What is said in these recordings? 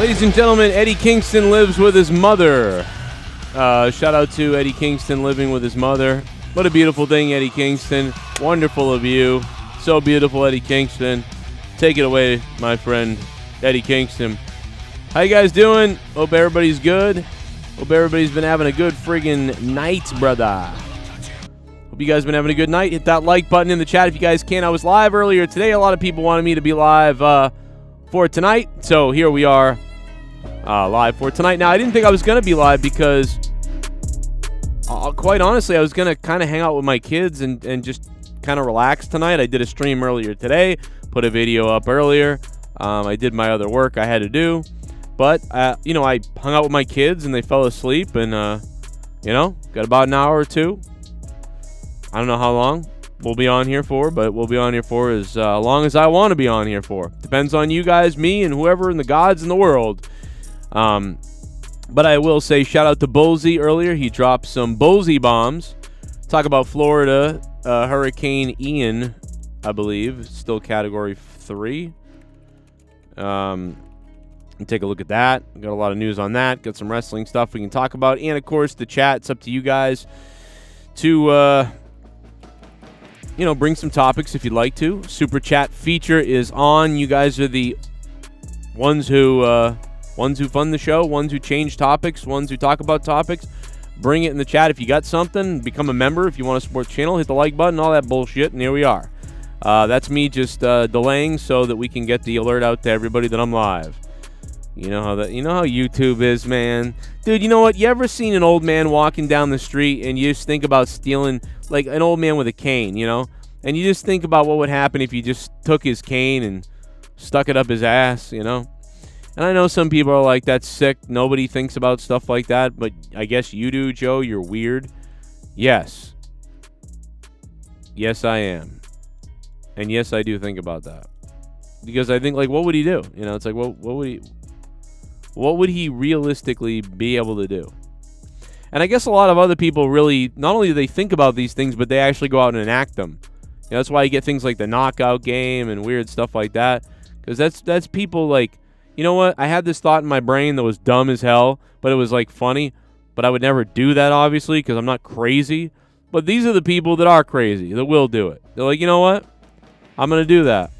Ladies and gentlemen, Eddie Kingston lives with his mother. Shout out to Eddie Kingston living with his mother. What a beautiful thing, Eddie Kingston. Wonderful of you. So beautiful, Eddie Kingston. Take it away, my friend, Eddie Kingston. How you guys doing? Hope everybody's good. Hope everybody's been having a good friggin' night, brother. Hope you guys been having a good night. Hit that like button in the chat if you guys can. I was live earlier today. A lot of people wanted me to be live for tonight. So here we are live for tonight. Now, I didn't think I was going to be live because, quite honestly, I was going to kind of hang out with my kids and just kind of relax tonight. I did a stream earlier today. Put a video up earlier. I did my other work I had to do. But, you know, I hung out with my kids and they fell asleep. And, you know, got about an hour or two. I don't know how long we'll be on here for, but we'll be on here for as long as I want to be on here for. Depends on you guys, me, and whoever in the gods in the world. But I will say shout out to Bolsey earlier. He dropped some Bolsey bombs. Talk about Florida. Hurricane Ian, I believe, still Category 3. Take a look at that. Got a lot of news on that. Got some wrestling stuff we can talk about. And, of course, the chat. It's up to you guys to... you know, bring some topics if you'd like to. Super chat feature is on. You guys are the ones who fund the show, ones who change topics, ones who talk about topics. Bring it in the chat if you got something. Become a member if you want to support the channel. Hit the like button, all that bullshit, and here we are. That's me just delaying so that we can get the alert out to everybody that I'm live. You know how YouTube is, man. Dude, you know what? You ever seen an old man walking down the street and you just think about stealing, like an old man with a cane, you know? And you just think about what would happen if you just took his cane and stuck it up his ass, you know? And I know some people are like, that's sick. Nobody thinks about stuff like that. But I guess you do, Joe. You're weird. Yes. Yes, I am. And yes, I do think about that. Because I think, like, what would he do? You know, it's like, what would he realistically be able to do? And I guess a lot of other people really, not only do they think about these things, but they actually go out and enact them. You know, that's why you get things like the knockout game and weird stuff like that. Because that's people like, you know what? I had this thought in my brain that was dumb as hell, but it was like funny. But I would never do that, obviously, because I'm not crazy. But these are the people that are crazy, that will do it. They're like, you know what? I'm going to do that.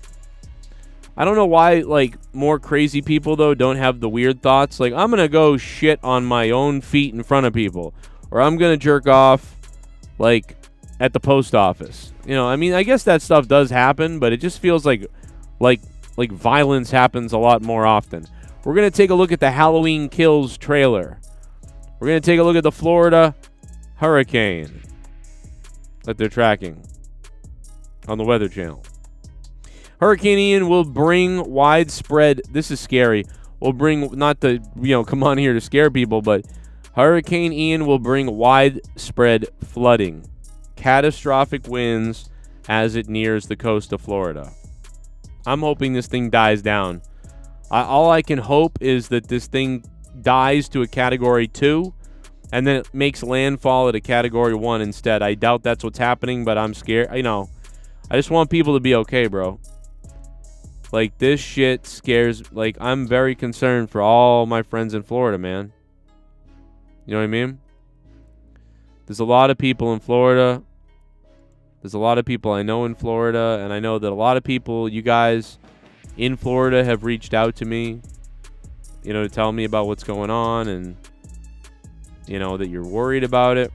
I don't know why, like, more crazy people, though, don't have the weird thoughts. Like, I'm going to go shit on my own feet in front of people. Or I'm going to jerk off, like, at the post office. You know, I mean, I guess that stuff does happen, but it just feels like violence happens a lot more often. We're going to take a look at the Halloween Kills trailer. We're going to take a look at the Florida hurricane that they're tracking on the Weather Channel. Hurricane Ian will bring widespread, this is scary, will bring, not to, you know, come on here to scare people, but Hurricane Ian will bring widespread flooding, catastrophic winds as it nears the coast of Florida. I'm hoping this thing dies down. All I can hope is that this thing dies to a Category 2, and then it makes landfall at a Category 1 instead. I doubt that's what's happening, but I'm scared. You know, I just want people to be okay, bro. Like, this shit scares, like, I'm very concerned for all my friends in Florida, man. You know what I mean? There's a lot of people in Florida. There's a lot of people I know in Florida, and I know that a lot of people, you guys in Florida, have reached out to me, you know, to tell me about what's going on, and, you know, that you're worried about it.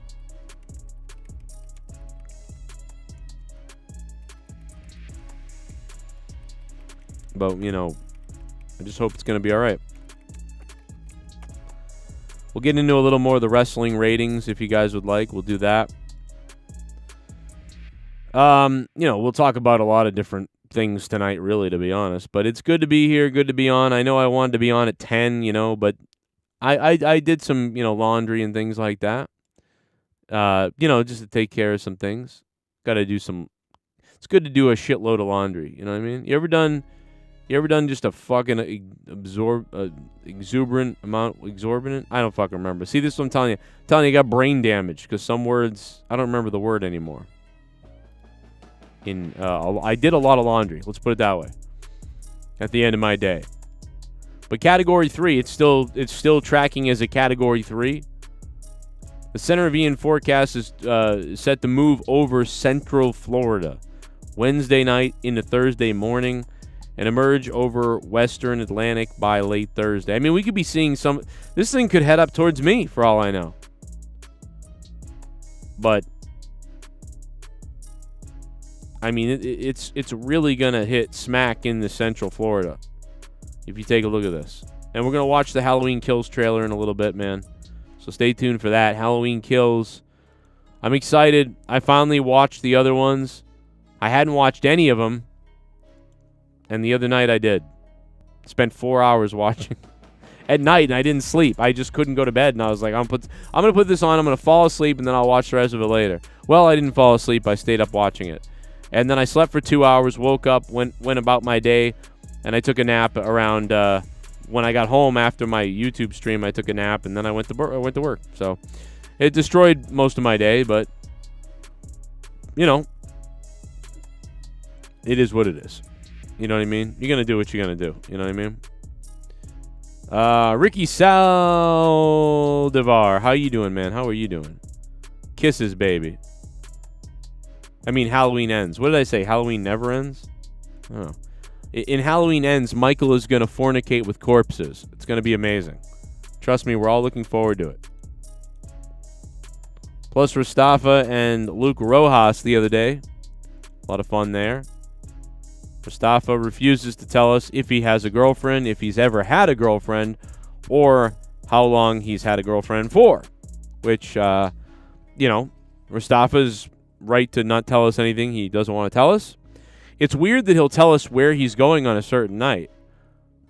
But, you know, I just hope it's going to be all right. We'll get into a little more of the wrestling ratings if you guys would like. We'll do that. You know, we'll talk about a lot of different things tonight, really, to be honest. But it's good to be here, good to be on. I know I wanted to be on at 10, you know, but I did some, you know, laundry and things like that. You know, just to take care of some things. Got to do some... It's good to do a shitload of laundry, you know what I mean? You ever done just a fucking exorbitant amount? I don't fucking remember. See, this is what I'm telling you. I got brain damage because some words, I don't remember the word anymore. I did a lot of laundry. Let's put it that way. At the end of my day. But Category 3, it's still tracking as a Category 3. The center of Ian forecast is set to move over Central Florida Wednesday night into Thursday morning and emerge over Western Atlantic by late Thursday. I mean, we could be seeing some... This thing could head up towards me, for all I know. But, I mean, it's really going to hit smack into Central Florida if you take a look at this. And we're going to watch the Halloween Kills trailer in a little bit, man. So stay tuned for that. Halloween Kills. I'm excited. I finally watched the other ones. I hadn't watched any of them. And the other night I did. Spent 4 hours watching at night, and I didn't sleep. I just couldn't go to bed, and I was like, I'm going to put this on. I'm going to fall asleep, and then I'll watch the rest of it later. Well, I didn't fall asleep. I stayed up watching it. And then I slept for 2 hours, woke up, went about my day, and I took a nap around when I got home after my YouTube stream. I took a nap, and then I went to work. So it destroyed most of my day, but, you know, it is what it is. You know what I mean? You're going to do what you're going to do. You know what I mean? Ricky Saldivar, how you doing, man? How are you doing? Kisses, baby. I mean, Halloween Ends. What did I say? Halloween never ends? Oh. In Halloween Ends, Michael is going to fornicate with corpses. It's going to be amazing. Trust me, we're all looking forward to it. Plus Mustafa and Luke Rojas the other day. A lot of fun there. Mustafa refuses to tell us if he has a girlfriend, if he's ever had a girlfriend, or how long he's had a girlfriend for. Which, you know, Mustafa's right to not tell us anything he doesn't want to tell us. It's weird that he'll tell us where he's going on a certain night.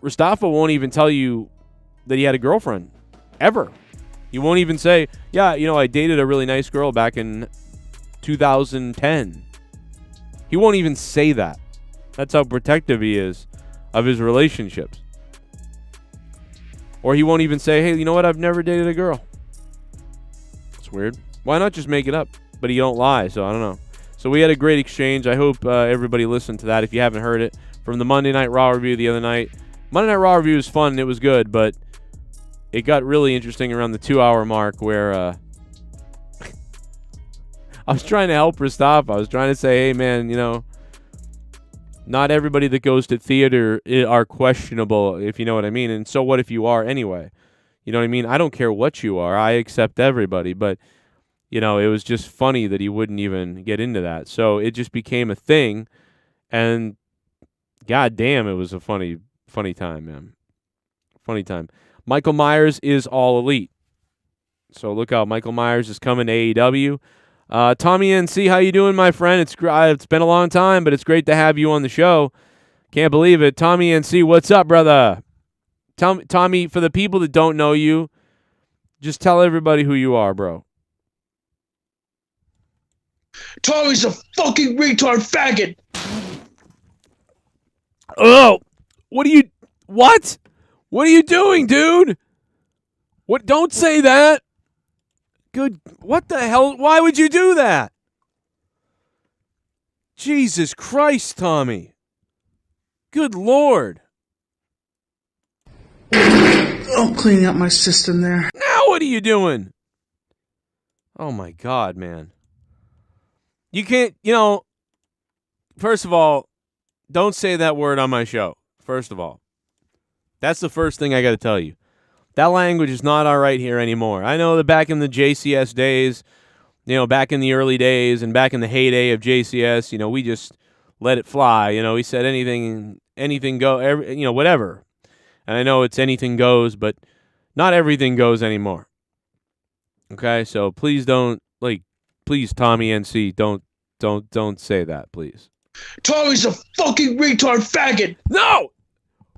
Mustafa won't even tell you that he had a girlfriend. Ever. He won't even say, yeah, you know, I dated a really nice girl back in 2010. He won't even say that. That's how protective he is of his relationships. Or he won't even say, hey, you know what? I've never dated a girl. It's weird. Why not just make it up? But he don't lie, so I don't know. So we had a great exchange. I hope everybody listened to that if you haven't heard it. From the Monday Night Raw review the other night. Monday Night Raw review was fun and it was good, but it got really interesting around the 2-hour mark where I was trying to help Mustafa. I was trying to say, hey, man, you know, not everybody that goes to theater are questionable, if you know what I mean. And so what if you are anyway? You know what I mean? I don't care what you are. I accept everybody. But, you know, it was just funny that he wouldn't even get into that. So it just became a thing. And God damn, it was a funny time, man. Funny time. Michael Myers is all elite. So look out. Michael Myers is coming to AEW. Tommy NC, how you doing, my friend? It's been a long time, but it's great to have you on the show. Can't believe it. Tommy NC, what's up, brother? Tommy, for the people that don't know you, just tell everybody who you are, bro. Tommy's a fucking retard faggot. Oh, what are you doing, dude? What? Don't say that. Good. What the hell? Why would you do that? Jesus Christ, Tommy. Good Lord. I'm cleaning up my system there. Now what are you doing? Oh, my God, man. You can't, you know, first of all, don't say that word on my show. First of all. That's the first thing I got to tell you. That language is not all right here anymore. I know that back in the JCS days, you know, back in the early days and back in the heyday of JCS, you know, we just let it fly. You know, we said anything go, you know, whatever. And I know it's anything goes, but not everything goes anymore. Okay, so please don't, please, Tommy NC, don't say that, please. Tommy's a fucking retard faggot. No,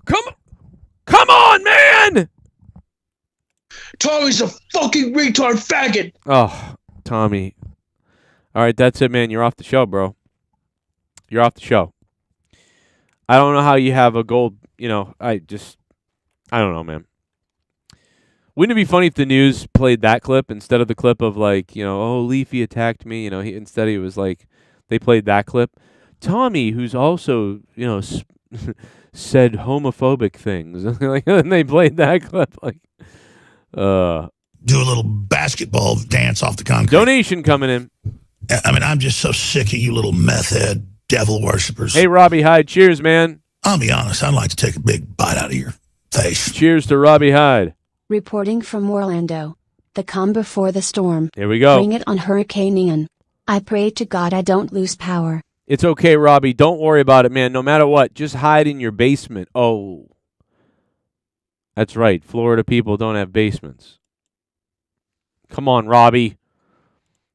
come on, man. Tommy's a fucking retard faggot. Oh, Tommy. All right, that's it, man. You're off the show, bro. You're off the show. I don't know how you have a gold, you know, I don't know, man. Wouldn't it be funny if the news played that clip instead of the clip of, like, you know, oh, Leafy attacked me, you know, instead it was like they played that clip. Tommy, who's also, you know, said homophobic things. Like, and they played that clip. Like, do a little basketball dance off the concrete. Donation coming in. I mean, I'm just so sick of you little meth head devil worshippers. Hey, Robbie Hyde. Cheers, man. I'll be honest. I'd like to take a big bite out of your face. Cheers to Robbie Hyde. Reporting from Orlando. The calm before the storm. Here we go. Bring it on Hurricane Ian. I pray to God I don't lose power. It's okay, Robbie. Don't worry about it, man. No matter what, just hide in your basement. Oh. That's right. Florida people don't have basements. Come on, Robbie.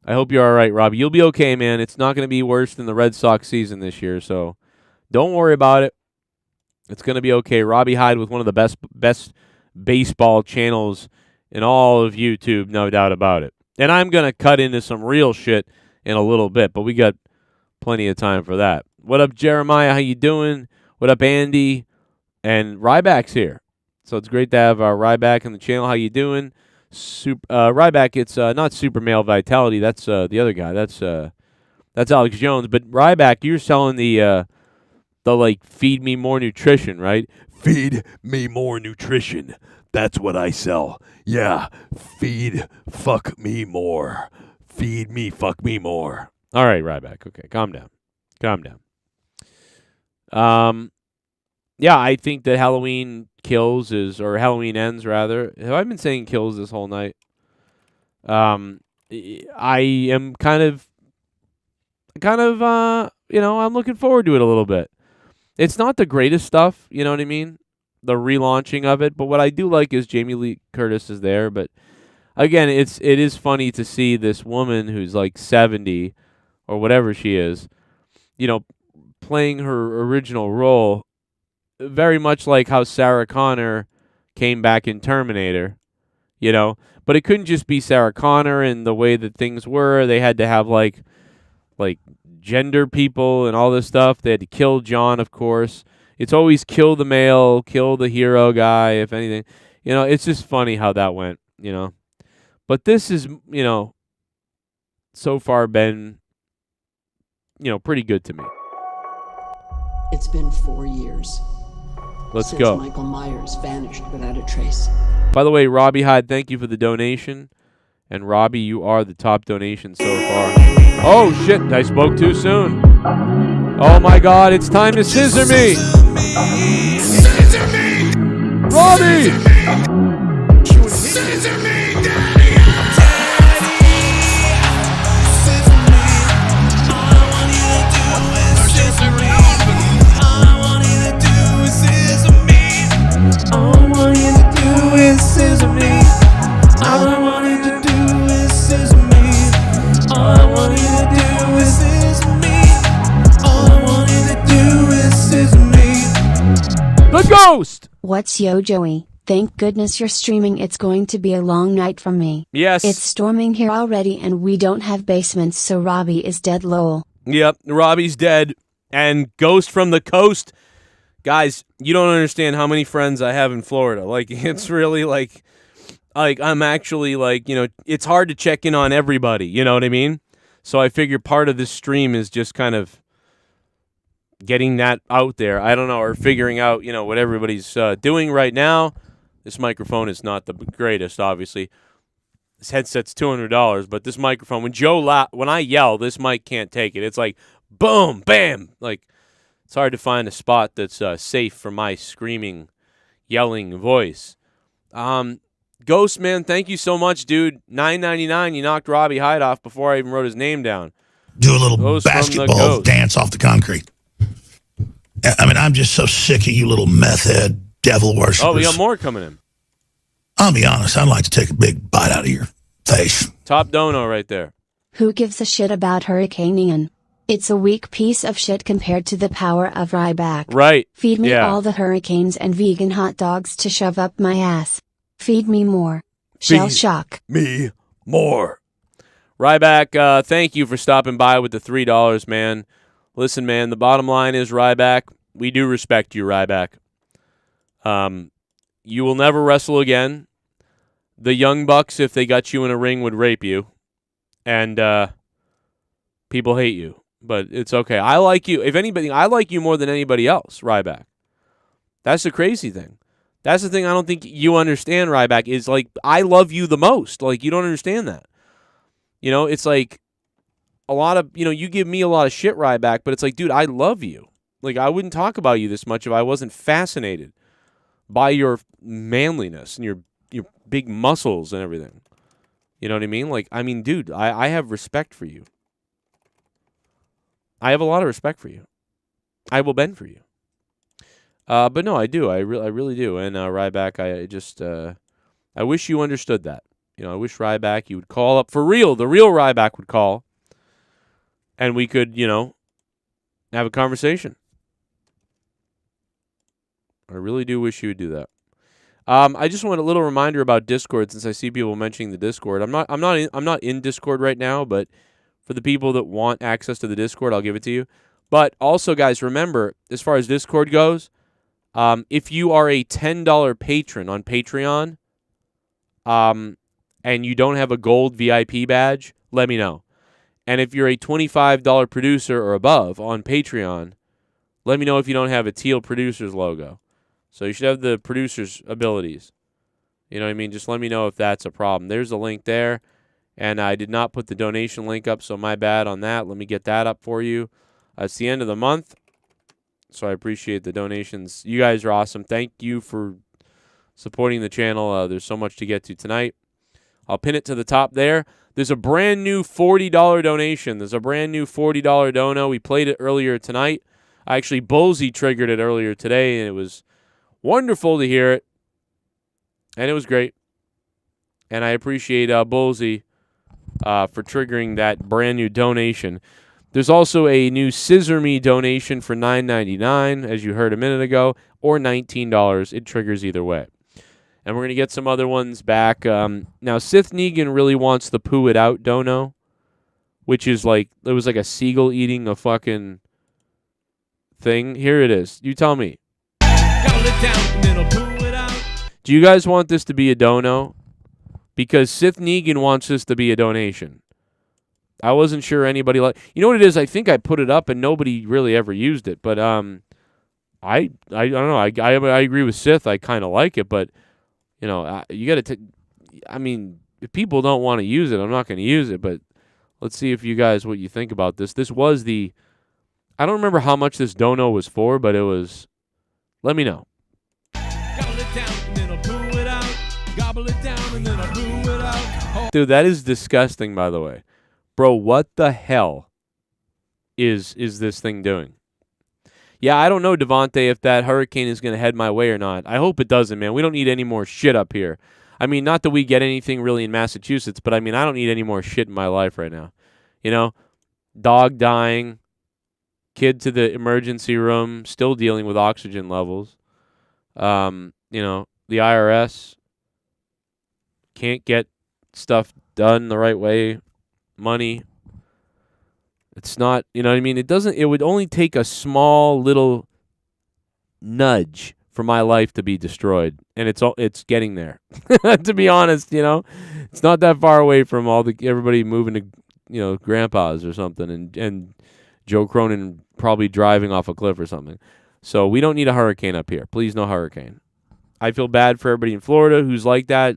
I hope you're all right, Robbie. You'll be okay, man. It's not going to be worse than the Red Sox season this year, so don't worry about it. It's going to be okay. Robbie Hyde with one of the best baseball channels in all of YouTube, no doubt about it. And I'm going to cut into some real shit in a little bit, but we got plenty of time for that. What up, Jeremiah? How you doing? What up, Andy? And Ryback's here. So it's great to have Ryback on the channel. How you doing? Ryback, it's not Super Male Vitality. That's the other guy. That's Alex Jones. But Ryback, you're selling the like feed me more nutrition, right? Feed me more nutrition. That's what I sell. Yeah, fuck me more. Feed me, fuck me more. All right, Ryback. Okay, calm down. Yeah, I think that Halloween Halloween ends rather. Have I been saying kills this whole night? I am kind of, I'm looking forward to it a little bit. It's not the greatest stuff, you know what I mean? The relaunching of it, but what I do like is Jamie Lee Curtis is there, but again, it is funny to see this woman who's like 70 or whatever she is, playing her original role, very much like how Sarah Connor came back in Terminator, but it couldn't just be Sarah Connor and the way that things were. They had to have like gender people and all this stuff. They had to kill John, of course. It's always kill the male, kill the hero guy, if anything. It's just funny how that went, But this is, so far been, pretty good to me. It's been 4 years. Let's since go. Michael Myers vanished without a trace. By the way, Robbie Hyde, thank you for the donation. And Robbie, you are the top donation so far. Oh, shit, I spoke too soon. Oh, my God, it's time to scissor me. Scissor me! Robbie! Scissor me, Daddy! The ghost! What's yo, Joey? Thank goodness you're streaming. It's going to be a long night from me. Yes. It's storming here already and we don't have basements, so Robbie is dead, lol. Yep, Robbie's dead. And Ghost from the Coast. Guys, you don't understand how many friends I have in Florida. Like, it's really like I'm actually like, it's hard to check in on everybody. You know what I mean? So I figure part of this stream is just kind of getting that out there. I don't know, or figuring out, what everybody's doing right now. This microphone is not the greatest, obviously. This headset's $200, but this microphone, when I yell, this mic can't take it. It's like, boom, bam. Like, it's hard to find a spot that's safe for my screaming, yelling voice. Ghost, man, thank you so much, dude. $9.99, you knocked Robbie Hyde off before I even wrote his name down. Do a little Ghost basketball dance off the concrete. I mean, I'm just so sick of you little meth head devil worshippers. Oh, we got more coming in. I'll be honest. I'd like to take a big bite out of your face. Top dono right there. Who gives a shit about Hurricane Ian? It's a weak piece of shit compared to the power of Ryback. Right. Feed me Yeah. all the hurricanes and vegan hot dogs to shove up my ass. Feed me more. Shell Feed shock. me more. Ryback, thank you for stopping by with the $3, man. Listen, man, the bottom line is, Ryback, we do respect you, Ryback. You will never wrestle again. The Young Bucks, if they got you in a ring, would rape you. And people hate you. But it's okay. I like you. If anybody, I like you more than anybody else, Ryback. That's the crazy thing. That's the thing I don't think you understand, Ryback, is like, I love you the most. Like, you don't understand that. You know, it's like a lot of, you know, you give me a lot of shit, Ryback, but it's like, dude, I love you. Like, I wouldn't talk about you this much if I wasn't fascinated by your manliness and your big muscles and everything. You know what I mean? Like, I mean, dude, I have respect for you. I have a lot of respect for you. I will bend for you. But no, I do. I really do. And Ryback, I wish you understood that. You know, I wish Ryback, you would call up for real. The real Ryback would call, and we could, you know, have a conversation. I really do wish you would do that. I just want a little reminder about Discord, since I see people mentioning the Discord. I'm not in Discord right now, but for the people that want access to the Discord, I'll give it to you. But also, guys, remember, as far as Discord goes, if you are a $10 patron on Patreon, and you don't have a gold VIP badge, let me know. And if you're a $25 producer or above on Patreon, let me know if you don't have a teal producer's logo. So you should have the producer's abilities. You know what I mean? Just let me know if that's a problem. There's a link there. And I did not put the donation link up, so my bad on that. Let me get that up for you. It's the end of the month, so I appreciate the donations. You guys are awesome. Thank you for supporting the channel. There's so much to get to tonight. I'll pin it to the top there. There's a brand new $40 donation. There's a brand new $40 dono. We played it earlier tonight. Actually, Bullsy triggered it earlier today, and it was wonderful to hear it. And it was great. And I appreciate Bullsy for triggering that brand new donation. There's also a new Scissor Me donation for $9.99, as you heard a minute ago, or $19. It triggers either way. And we're going to get some other ones back. Now, SITH NEGAN really wants the Poo It Out dono, which is like, it was like a seagull eating a fucking thing. Here it is. You tell me. Do you guys want this to be a dono? Because SITH NEGAN wants this to be a donation. I wasn't sure anybody like. You know what it is? I think I put it up and nobody really ever used it. But I don't know. I agree with SITH. I kind of like it, but you know, you got to. I mean, if people don't want to use it, I'm not going to use it. But let's see if you guys what you think about this. This was the. I don't remember how much this dono was for, but it was. Let me know. Dude, that is disgusting, by the way. Bro, what the hell is this thing doing? Yeah, I don't know, Devontae, if that hurricane is going to head my way or not. I hope it doesn't, man. We don't need any more shit up here. I mean, not that we get anything really in Massachusetts, but I mean, I don't need any more shit in my life right now. You know, dog dying, kid to the emergency room, still dealing with oxygen levels. You know, the IRS can't get stuff done the right way. Money. It's not, you know what I mean? It would only take a small little nudge for my life to be destroyed. And it's getting there. To be honest, you know, it's not that far away from everybody moving to, you know, grandpa's or something and Joe Cronin probably driving off a cliff or something. So we don't need a hurricane up here. Please, no hurricane. I feel bad for everybody in Florida who's like that.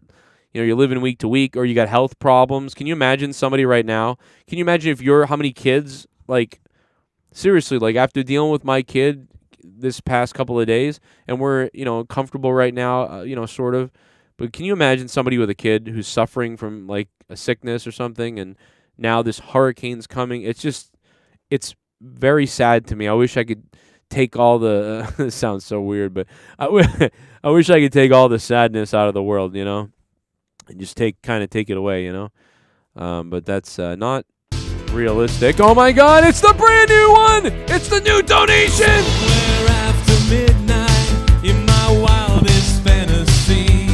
You know, you're living week to week or you got health problems. Can you imagine somebody right now? Can you imagine how many kids, like, seriously, like after dealing with my kid this past couple of days and we're, you know, comfortable right now, you know, sort of. But can you imagine somebody with a kid who's suffering from like a sickness or something and now this hurricane's coming? It's very sad to me. I wish I could take all the, this sounds so weird, but I wish I could take all the sadness out of the world, you know? And just take it away, you know. But that's not realistic. Oh my God! It's the brand new one. It's the new donation. Somewhere after midnight, in my wildest fantasy,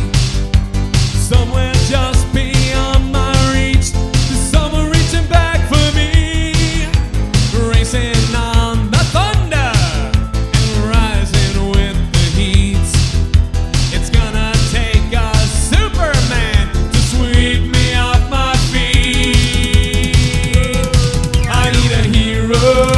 somewhere just beyond my reach, there's someone reaching back for me, racing on the thunder and rising with the heat. It's gonna take a Superman. Sweep me off my feet. I need a hero.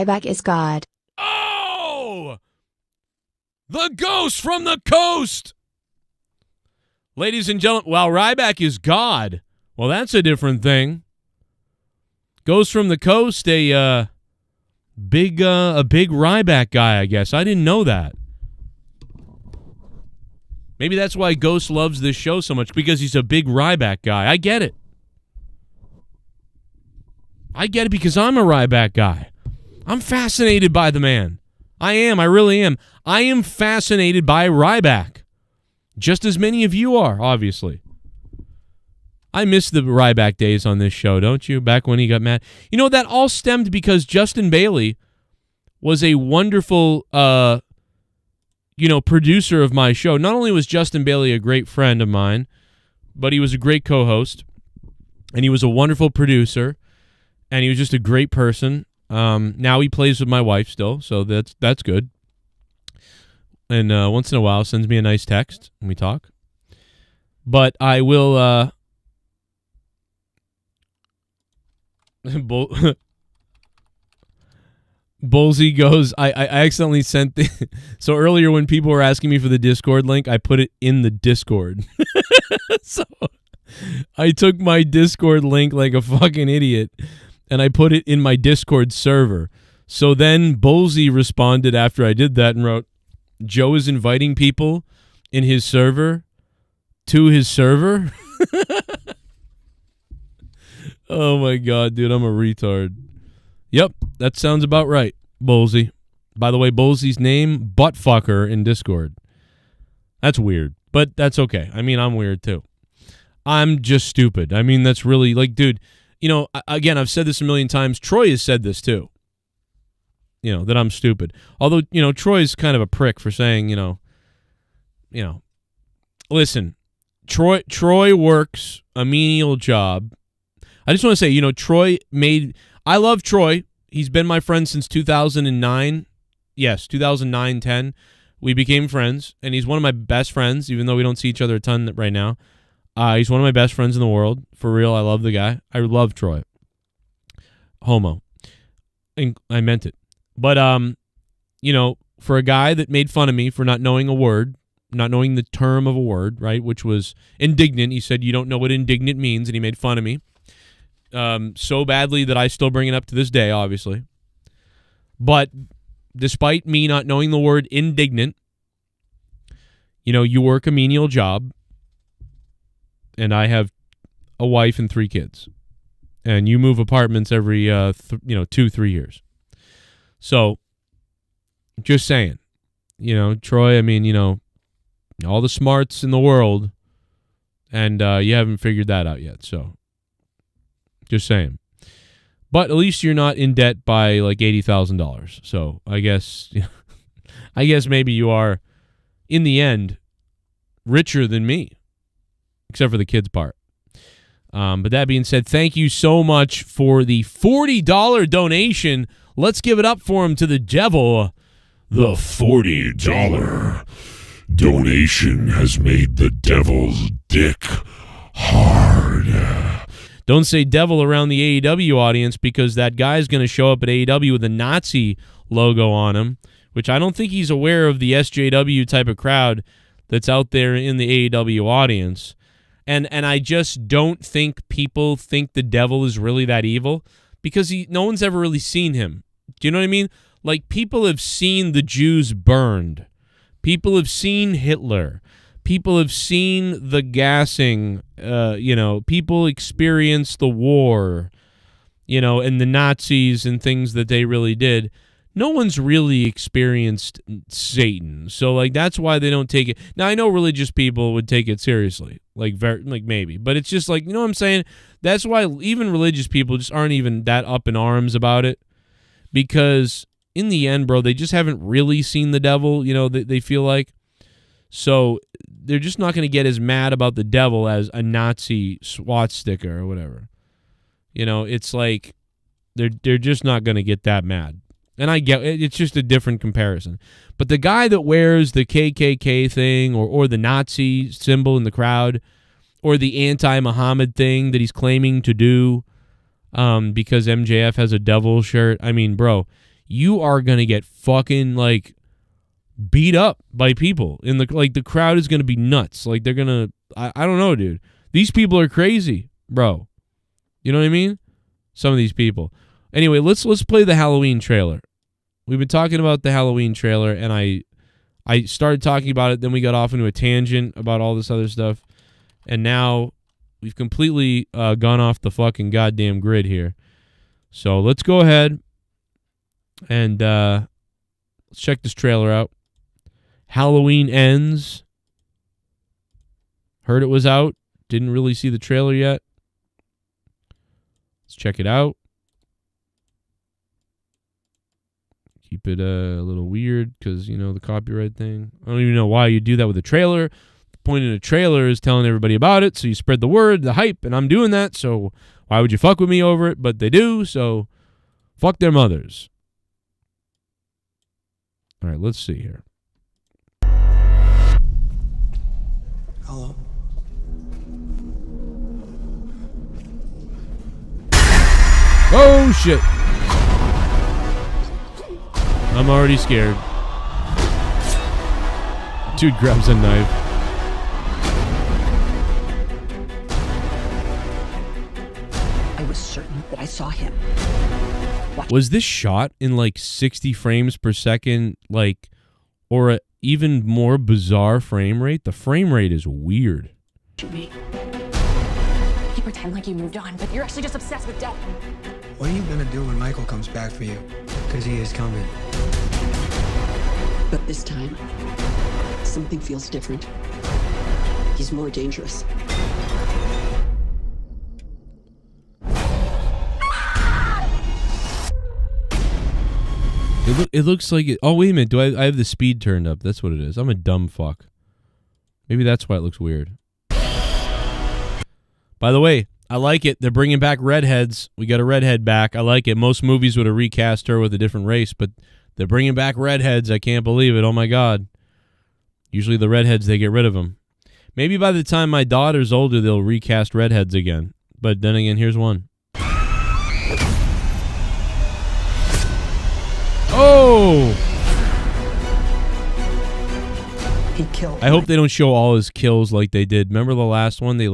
Ryback is God. Oh! The ghost from the coast! Ladies and gentlemen, well, Ryback is God. Well, that's a different thing. Ghost from the coast, a big Ryback guy, I guess. I didn't know that. Maybe that's why Ghost loves this show so much, because he's a big Ryback guy. I get it. I get it because I'm a Ryback guy. I'm fascinated by the man. I am. I really am. I am fascinated by Ryback. Just as many of you are, obviously. I miss the Ryback days on this show, don't you? Back when he got mad. You know, that all stemmed because Justin Bailey was a wonderful, producer of my show. Not only was Justin Bailey a great friend of mine, but he was a great co-host, and he was a wonderful producer, and he was just a great person. Now he plays with my wife still, so that's good. And once in a while sends me a nice text and we talk. But I will... Bullsy goes, I accidentally sent the... So earlier when people were asking me for the Discord link, I put it in the Discord. So I took my Discord link like a fucking idiot, and I put it in my Discord server. So then Bullsy responded after I did that and wrote, Joe is inviting people in his server to his server? Oh my God, dude, I'm a retard. Yep, that sounds about right, Bullsy. By the way, Bullsy's name, Buttfucker in Discord. That's weird, but that's okay. I mean, I'm weird too. I'm just stupid. I mean, that's really, like, dude, again, I've said this a million times. Troy has said this too. That I'm stupid. Although, Troy's kind of a prick for saying, listen, Troy works a menial job. I just want to say, I love Troy. He's been my friend since 2009. Yes, 2009, 10. We became friends, and he's one of my best friends, even though we don't see each other a ton right now. He's one of my best friends in the world. For real, I love the guy. I love Troy. Homo. And I meant it. But, for a guy that made fun of me for not knowing a word, not knowing the term of a word, right, which was indignant. He said, you don't know what indignant means, and he made fun of me. So badly that I still bring it up to this day, obviously. But despite me not knowing the word indignant, you work a menial job, and I have a wife and 3 kids. And you move apartments every, 2-3 years. So, just saying, Troy, I mean, all the smarts in the world, and you haven't figured that out yet, so, just saying. But at least you're not in debt by, like, $80,000, so I guess, maybe you are, in the end, richer than me, except for the kids part. But that being said, thank you so much for the $40 donation. Let's give it up for him to the devil. The $40 donation has made the devil's dick hard. Don't say devil around the AEW audience, because that guy's going to show up at AEW with a Nazi logo on him, which I don't think he's aware of the SJW type of crowd that's out there in the AEW audience. And I just don't think people think the devil is really that evil, because no one's ever really seen him. Do you know what I mean? Like, people have seen the Jews burned. People have seen Hitler. People have seen the gassing. People experience the war, and the Nazis and things that they really did. No one's really experienced Satan. So, like, that's why they don't take it. Now, I know religious people would take it seriously, maybe. But it's just like, you know what I'm saying? That's why even religious people just aren't even that up in arms about it. Because in the end, bro, they just haven't really seen the devil, they feel like. So they're just not going to get as mad about the devil as a Nazi swastika or whatever. It's like they're just not going to get that mad. And I get it's just a different comparison. But the guy that wears the KKK thing or the Nazi symbol in the crowd or the anti-Muhammad thing that he's claiming to do because MJF has a devil shirt. I mean, bro, you are gonna get fucking like beat up by people in the the crowd is gonna be nuts. Like they're gonna I don't know, dude. These people are crazy, bro. You know what I mean? Some of these people. Anyway, let's play the Halloween trailer. We've been talking about the Halloween trailer, and I started talking about it, then we got off into a tangent about all this other stuff, and now we've completely gone off the fucking goddamn grid here. So let's go ahead and let's check this trailer out. Halloween Ends. Heard it was out. Didn't really see the trailer yet. Let's check it out. Keep it a little weird because, you know, the copyright thing. I don't even know why you do that with a trailer. The point in a trailer is telling everybody about it, so you spread the word, the hype, and I'm doing that, so why would you fuck with me over it? But they do, so fuck their mothers. All right, let's see here. Hello. Oh, shit. I'm already scared. Dude grabs a knife. I was certain that I saw him. Was this shot in like 60 frames per second, like, or a even more bizarre frame rate? The frame rate is weird. Me. You pretend like you moved on, but you're actually just obsessed with death. What are you gonna do when Michael comes back for you? Because he is coming. But this time, something feels different. He's more dangerous. It looks like it. Oh, wait a minute. I have the speed turned up? That's what it is. I'm a dumb fuck. Maybe that's why it looks weird. By the way, I like it. They're bringing back redheads. We got a redhead back. I like it. Most movies would have recast her with a different race, but they're bringing back redheads. I can't believe it. Oh, my God. Usually the redheads, they get rid of them. Maybe by the time my daughter's older, they'll recast redheads again. But then again, here's one. Oh! He killed. I hope they don't show all his kills like they did. Remember the last one? They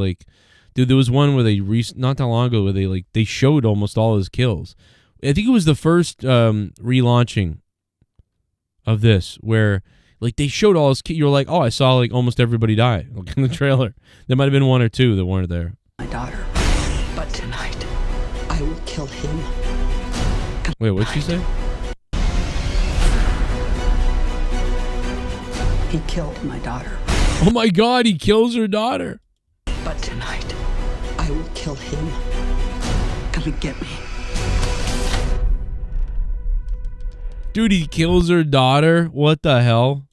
dude, there was one where they not that long ago where they showed almost all his kills. I think it was the first relaunching of this where they showed all his kills. You were like, oh, I saw like almost everybody die in the trailer. There might have been one or two that weren't there. My daughter. But tonight, I will kill him. Wait, what'd she say? He killed my daughter. Oh my God, he kills her daughter. But tonight, I will kill him. Come and get me. Dude, he kills her daughter? What the hell?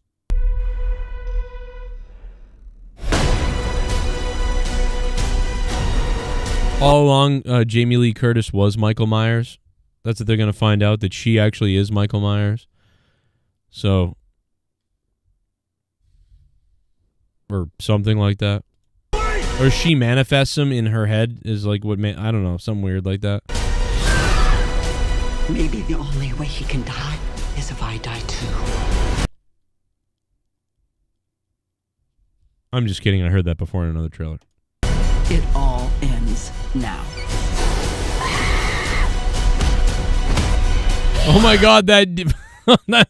All along, Jamie Lee Curtis was Michael Myers. That's what they're going to find out, that she actually is Michael Myers. So... or something like that. Or she manifests him in her head is like what I don't know, something weird like that. Maybe the only way he can die is if I die too. I'm just kidding. I heard that before in another trailer. It all ends now. Oh my God, that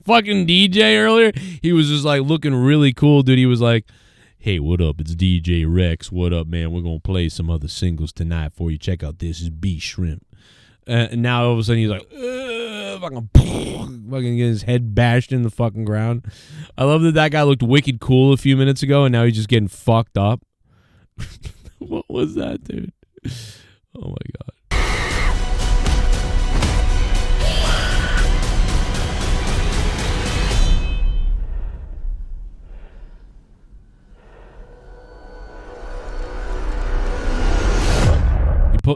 fucking DJ earlier, he was just like looking really cool, dude. He was like, hey, what up? It's DJ Rex. What up, man? We're going to play some other singles tonight for you. Check out this. Is B Shrimp. And now all of a sudden he's like, fucking get his head bashed in the fucking ground. I love that guy looked wicked cool a few minutes ago, and now he's just getting fucked up. What was that, dude? Oh, my God.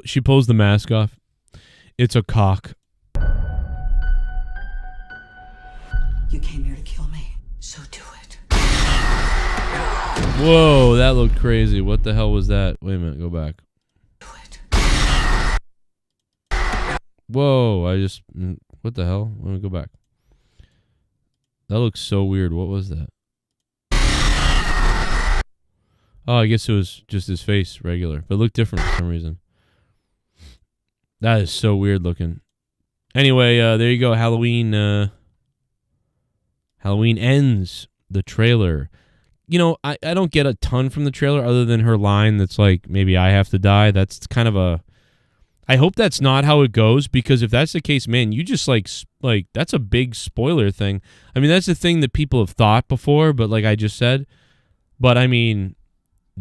She pulls the mask off. It's a cock. You came here to kill me, so do it. Whoa, that looked crazy. What the hell was that? Wait a minute, go back. Do it. Whoa, I just What the hell? Let me go back. That looks so weird. What was that? Oh, I guess it was just his face, regular. But it looked different for some reason. That is so weird looking. Anyway, there you go. Halloween Ends, the trailer. You know, I don't get a ton from the trailer other than her line that's like, maybe I have to die. That's kind of a... I hope that's not how it goes, because if that's the case, man, you just like that's a big spoiler thing. I mean, that's the thing that people have thought before, but like I just said. But I mean,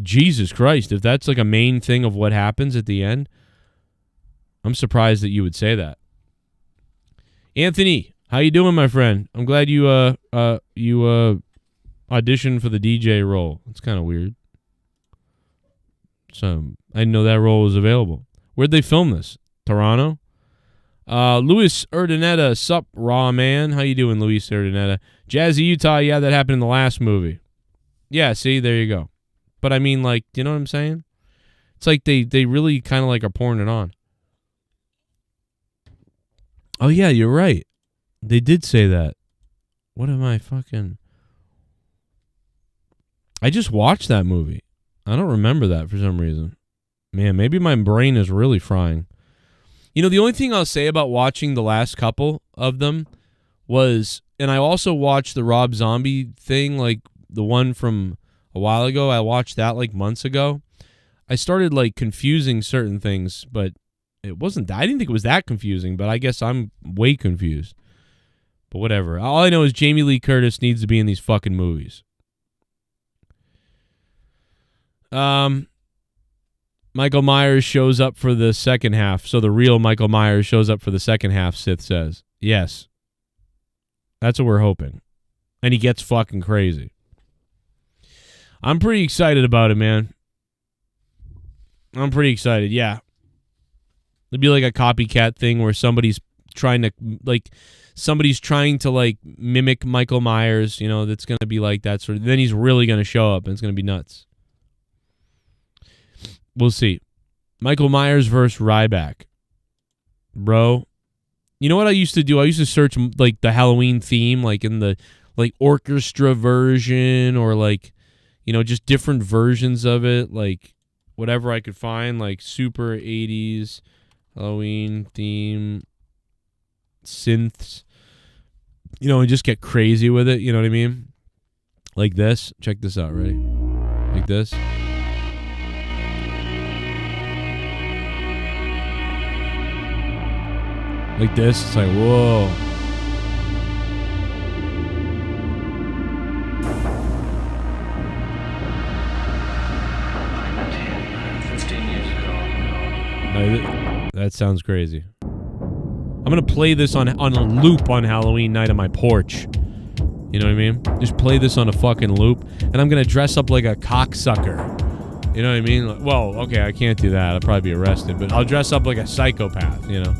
Jesus Christ, if that's like a main thing of what happens at the end, I'm surprised that you would say that. Anthony, how you doing, my friend? I'm glad you auditioned for the DJ role. It's kind of weird. So I didn't know that role was available. Where'd they film this? Toronto? Luis Urdaneta, sup, raw man? How you doing, Luis Urdaneta? Jazzy Utah, yeah, that happened in the last movie. Yeah, see, there you go. But I mean, like, you know what I'm saying? It's like they really kind of like are pouring it on. Oh, yeah, you're right. They did say that. What am I fucking... I just watched that movie. I don't remember that for some reason. Man, maybe my brain is really frying. You know, the only thing I'll say about watching the last couple of them was, and I also watched the Rob Zombie thing, like the one from a while ago. I watched that like months ago. I started like confusing certain things, but it wasn't, I didn't think it was that confusing, but I guess I'm way confused. But whatever. All I know is Jamie Lee Curtis needs to be in these fucking movies. Michael Myers shows up for the second half. So the real Michael Myers shows up for the second half, Sith says. Yes. That's what we're hoping. And he gets fucking crazy. I'm pretty excited about it, man. I'm pretty excited, yeah. It'd be like a copycat thing where somebody's trying to mimic Michael Myers, you know, that's going to be like that sort of. Then he's really going to show up and it's going to be nuts. We'll see. Michael Myers versus Ryback. Bro. You know what I used to do? I used to search like the Halloween theme, like in the like orchestra version or like, you know, just different versions of it. Like whatever I could find, like super 80s Halloween theme synths. You know, and just get crazy with it. You know what I mean? Like this. Check this out. Ready? Like this. Like this, it's like, whoa. That sounds crazy. I'm gonna play this on a loop on Halloween night on my porch. You know what I mean? Just play this on a fucking loop, and I'm gonna dress up like a cocksucker. You know what I mean? Like, well, okay, I can't do that. I'll probably be arrested, but I'll dress up like a psychopath. You know?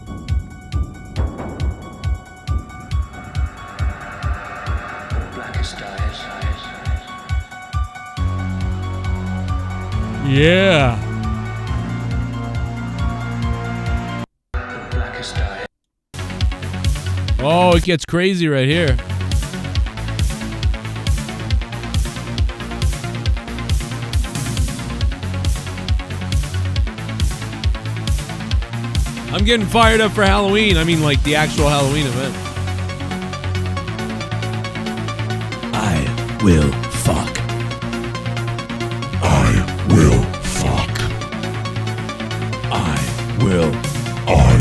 Yeah. Oh, it gets crazy right here. I'm getting fired up for Halloween. I mean, like the actual Halloween event. I will fuck. I will fuck. I will fuck.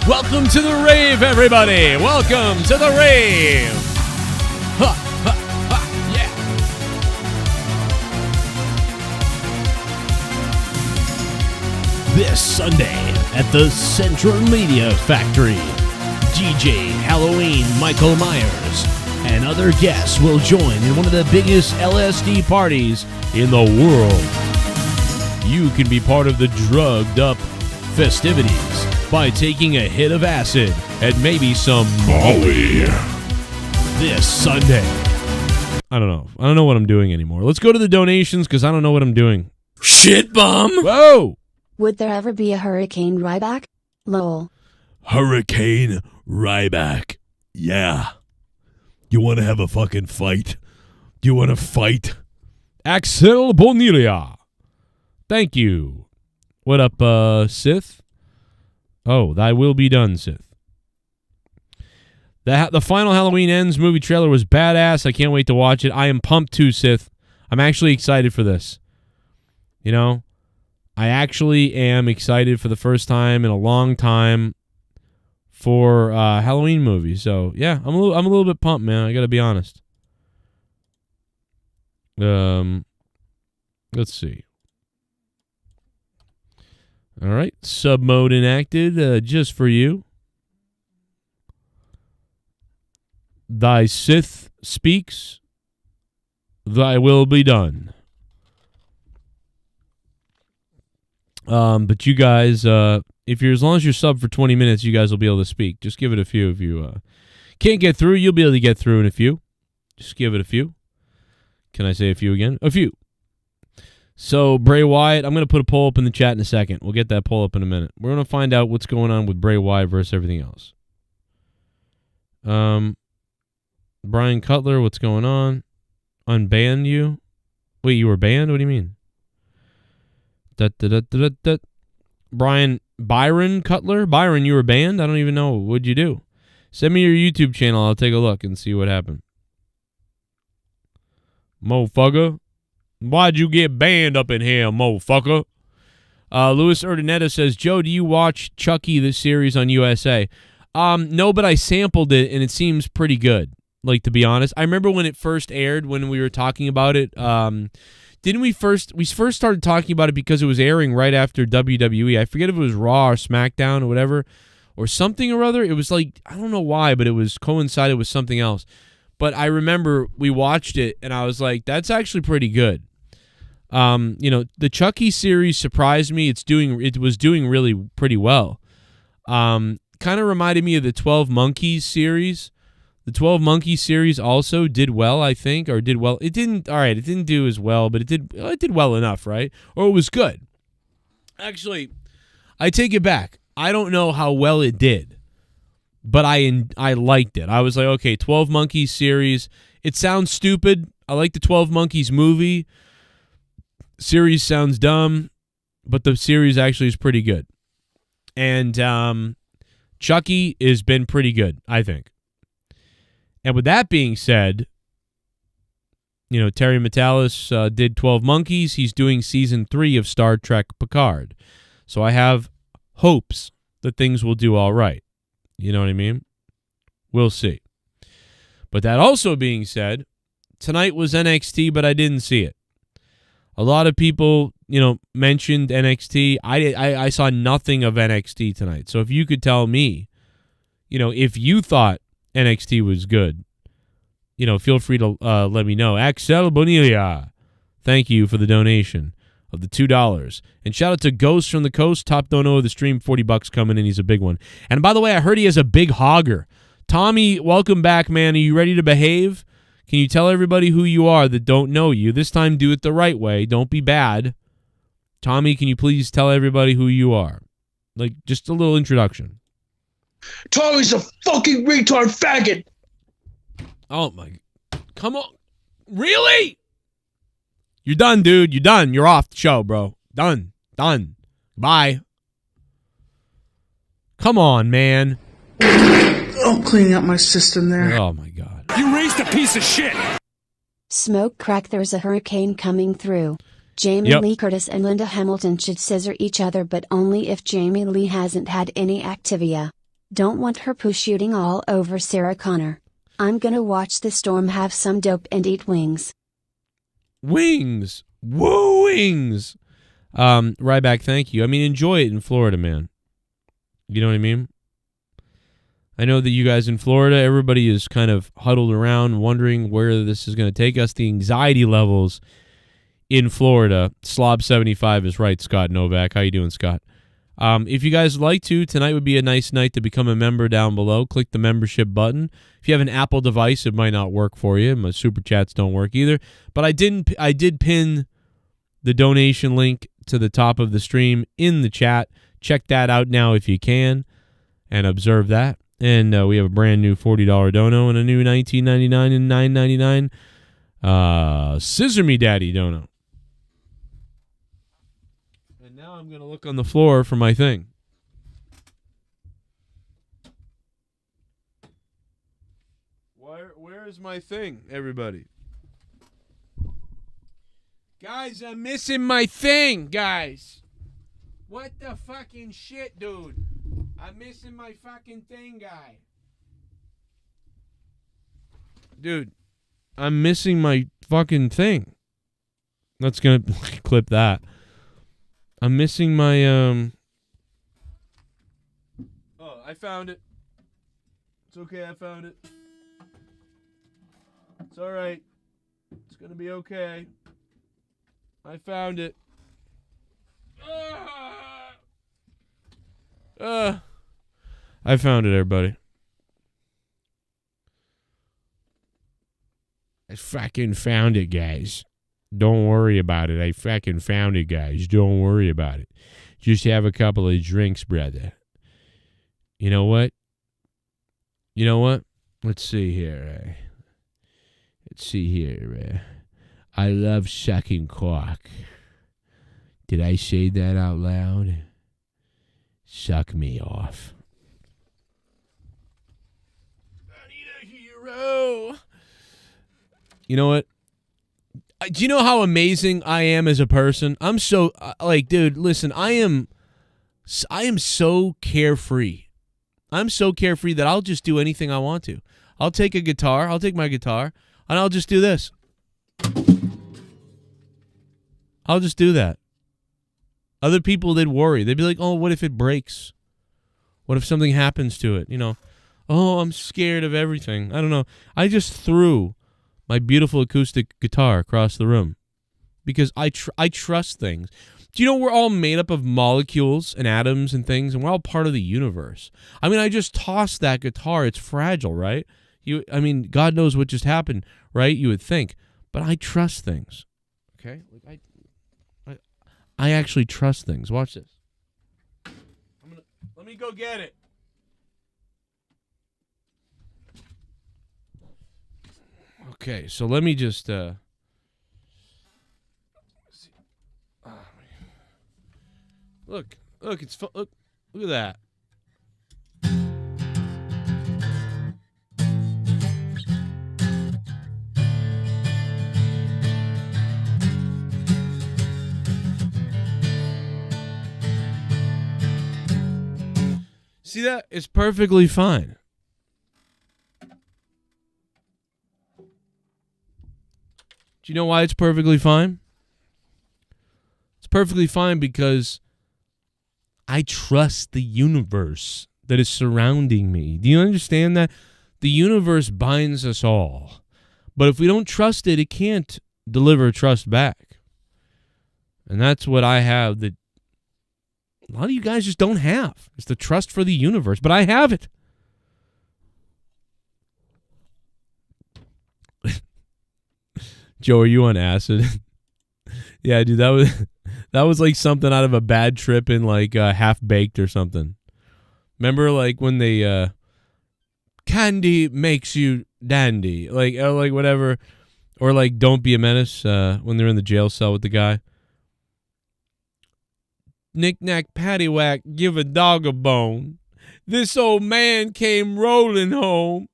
Welcome to the rave, everybody. Welcome to the rave. Ha, ha, ha, This Sunday at the Central Media Factory, DJ Halloween Michael Myers and other guests will join in one of the biggest LSD parties in the world. You can be part of the drugged up festivities by taking a hit of acid and maybe some Molly. This Sunday. I don't know. I don't know what I'm doing anymore. Let's go to the donations because I don't know what I'm doing. Shit bomb. Whoa! Would there ever be a Hurricane Ryback? Lol. Hurricane Ryback. Yeah. You want to have a fucking fight? Do you want to fight? Axel Bonilla. Thank you. What up, Sith? Oh, thy will be done, Sith. The final Halloween Ends movie trailer was badass. I can't wait to watch it. I am pumped too, Sith. I'm actually excited for this. You know, I actually am excited for the first time in a long time for Halloween movies. So yeah, I'm a little bit pumped, man. I gotta be honest. Let's see. All right, sub mode enacted just for you. Thy Sith speaks, thy will be done. But you guys, if you're as long as you're sub for 20 minutes, you guys will be able to speak. Just give it a few. If you can't get through, you'll be able to get through in a few. Just give it a few. Can I say a few again? A few. So, Bray Wyatt, I'm going to put a poll up in the chat in a second. We'll get that poll up in a minute. We're going to find out what's going on with Bray Wyatt versus everything else. Brian Cutler, what's going on? Unban you? Wait, you were banned? What do you mean? Byron Cutler? Byron, you were banned? I don't even know. What'd you do? Send me your YouTube channel. I'll take a look and see what happened. Motherfucker. Why'd you get banned up in here, motherfucker? Louis Urdaneta says, Joe, do you watch Chucky, the series on USA? No, but I sampled it, and it seems pretty good, like, to be honest. I remember when it first aired, when we were talking about it. We first started talking about it because it was airing right after WWE. I forget if it was Raw or SmackDown or whatever, or something or other. It was like, I don't know why, but it was coincided with something else. But I remember we watched it, and I was like, that's actually pretty good. The Chucky series surprised me. It was doing really pretty well. Kind of reminded me of the 12 Monkeys series. The 12 Monkeys series also did well, I think, or did well. It didn't do as well, but it did well enough, right? Or it was good. Actually, I take it back. I don't know how well it did, but I liked it. I was like, okay, 12 Monkeys series. It sounds stupid. I like the 12 Monkeys movie. Series sounds dumb, but the series actually is pretty good. And Chucky has been pretty good, I think. And with that being said, Terry Matalas did 12 Monkeys. He's doing season 3 of Star Trek Picard. So I have hopes that things will do all right. You know what I mean? We'll see. But that also being said, tonight was NXT, but I didn't see it. A lot of people, mentioned NXT. I saw nothing of NXT tonight. So if you could tell me, if you thought NXT was good, feel free to let me know. Axel Bonilla, thank you for the donation of the $2. And shout out to Ghost from the Coast, top dono of the stream, $40 coming in. He's a big one. And by the way, I heard he has a big hogger. Tommy, welcome back, man. Are you ready to behave? Can you tell everybody who you are that don't know you? This time, do it the right way. Don't be bad. Tommy, can you please tell everybody who you are? Like, just a little introduction. Tommy's a fucking retard faggot. Oh, my. Come on. Really? You're done, dude. You're done. You're off the show, bro. Done. Bye. Come on, man. I'm cleaning up my system there. Oh, my God. You raised a piece of shit. Smoke crack, there's a hurricane coming through. Jamie Lee Curtis and Linda Hamilton should scissor each other, but only if Jamie Lee hasn't had any Activia. Don't want her poo shooting all over Sarah Connor. I'm gonna watch the storm, have some dope, and eat wings. Wings! Woo, wings! Ryback, thank you. I mean, enjoy it in Florida, man. You know what I mean? I know that you guys in Florida, everybody is kind of huddled around wondering where this is going to take us. The anxiety levels in Florida, Slob75 is right, Scott Novak. How you doing, Scott? If you guys would like to, tonight would be a nice night to become a member down below. Click the membership button. If you have an Apple device, it might not work for you. My super chats don't work either. But I did pin the donation link to the top of the stream in the chat. Check that out now if you can and observe that. And we have a brand new $40 dono and a new $19.99 and $9.99 Scissor Me Daddy dono. And now I'm going to look on the floor for my thing. Where is my thing, everybody? Guys, I'm missing my thing, guys. What the fucking shit, dude? I'm missing my fucking thing, guy. Dude, I'm missing my fucking thing. That's gonna clip that. I'm missing my Oh, I found it. It's okay, I found it. It's alright. It's gonna be okay. I found it. I found it, everybody. I fucking found it, guys. Don't worry about it. I fucking found it, guys. Don't worry about it. Just have a couple of drinks, brother. You know what? You know what? Let's see here. Let's see here. I love sucking cock. Did I say that out loud? Suck me off. I need a hero. You know what? Do you know how amazing I am as a person? I'm so, dude, listen, I am so carefree. I'm so carefree that I'll just do anything I want to. I'll take my guitar, and I'll just do this. I'll just do that. Other people, they'd worry. They'd be like, oh, what if it breaks? What if something happens to it? You know, oh, I'm scared of everything. I don't know. I just threw my beautiful acoustic guitar across the room because I trust things. Do you know we're all made up of molecules and atoms and things, and we're all part of the universe? I mean, I just tossed that guitar. It's fragile, right? God knows what just happened, right? You would think. But I trust things, okay? I actually trust things. Watch this. Let me go get it. Okay, so let me just look, it's look at that. See that? It's perfectly fine. Do you know why it's perfectly fine? It's perfectly fine because I trust the universe that is surrounding me. Do you understand that? The universe binds us all. But if we don't trust it, it can't deliver trust back. And that's what I have that a lot of you guys just don't have. It's the trust for the universe. But I have it. Joe, are you on acid? Yeah, dude, that was like something out of a bad trip in like Half Baked or something. Remember like when they candy makes you dandy, like whatever, or like Don't Be a Menace when they're in the jail cell with the guy. Knick-knack, paddywhack, give a dog a bone. This old man came rolling home.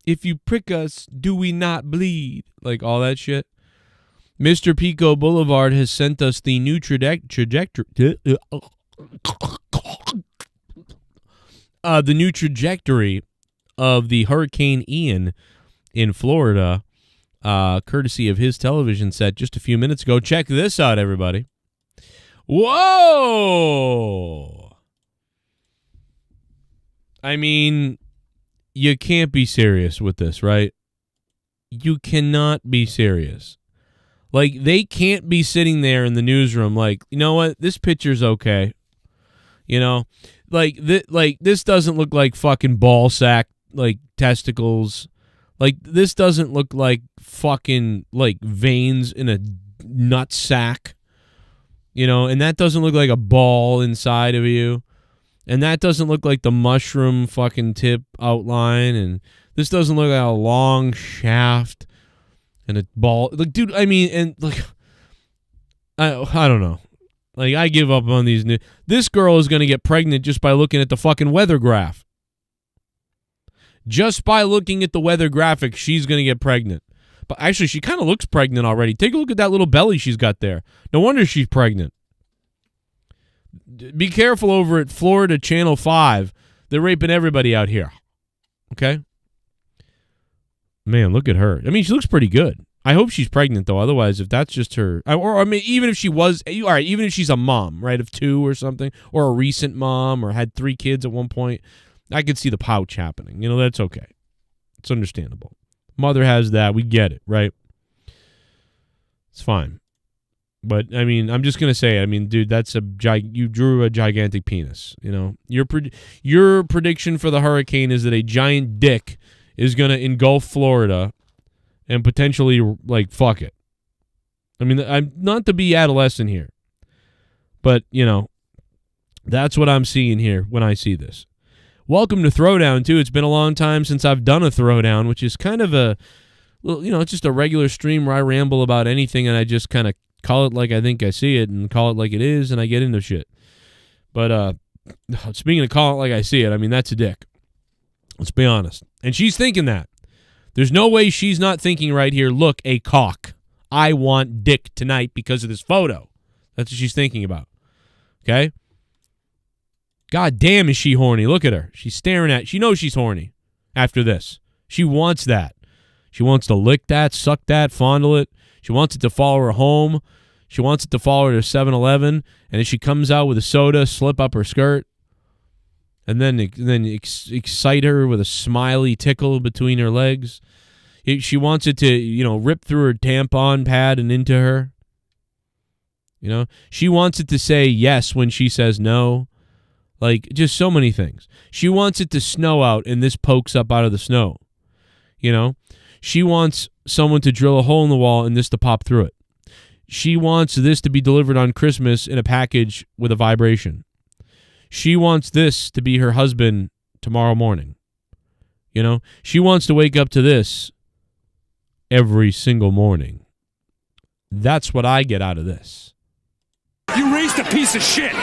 If you prick us, do we not bleed? Like all that shit. Mr. Pico Boulevard has sent us the new trajectory. The new trajectory of the Hurricane Ian in Florida courtesy of his television set just a few minutes ago. Check this out, everybody. Whoa! I mean, you can't be serious with this, right? You cannot be serious. Like, they can't be sitting there in the newsroom like, you know what? This picture's okay. You know? Like this doesn't look like fucking ball sack, like, testicles. Like, this doesn't look like fucking, like, veins in a nut sack. You know? And that doesn't look like a ball inside of you. And that doesn't look like the mushroom fucking tip outline. And this doesn't look like a long shaft and a ball. Like, dude, I mean, and, like, I don't know. Like, I give up on these new. This girl is going to get pregnant just by looking at the fucking weather graph. Just by looking at the weather graphic, she's going to get pregnant. But actually, she kind of looks pregnant already. Take a look at that little belly she's got there. No wonder she's pregnant. Be careful over at Florida Channel 5. They're raping everybody out here. Okay? Man, look at her. I mean, she looks pretty good. I hope she's pregnant, though. Otherwise, if that's just her... Or, I mean, even if she was... All right, even if she's a mom, right, of 2 or something, or a recent mom, or had 3 kids at one point, I could see the pouch happening. You know, that's okay. It's understandable. Mother has that. We get it, right? It's fine. But, I mean, I'm just going to say, I mean, dude, that's you drew a gigantic penis, you know? Your prediction for the hurricane is that a giant dick is going to engulf Florida and potentially, like, fuck it. I mean, I'm not to be adolescent here, but, you know, that's what I'm seeing here when I see this. Welcome to Throwdown, too. It's been a long time since I've done a Throwdown, which is kind of a, you know, it's just a regular stream where I ramble about anything and I just kind of call it like I think I see it and call it like it is and I get into shit. But speaking of call it like I see it, I mean, that's a dick. Let's be honest. And she's thinking that. There's no way she's not thinking right here, look, a cock. I want dick tonight because of this photo. That's what she's thinking about. Okay? God damn, is she horny. Look at her. She's staring at... She knows she's horny after this. She wants that. She wants to lick that, suck that, fondle it. She wants it to follow her home. She wants it to follow her to 7-Eleven. And if she comes out with a soda, slip up her skirt. And then excite her with a smiley tickle between her legs. She wants it to, you know, rip through her tampon pad and into her. You know? She wants it to say yes when she says no. Like, just so many things. She wants it to snow out and this pokes up out of the snow. You know? She wants someone to drill a hole in the wall and this to pop through it. She wants this to be delivered on Christmas in a package with a vibration. She wants this to be her husband tomorrow morning. You know? She wants to wake up to this every single morning. That's what I get out of this. You raised a piece of shit!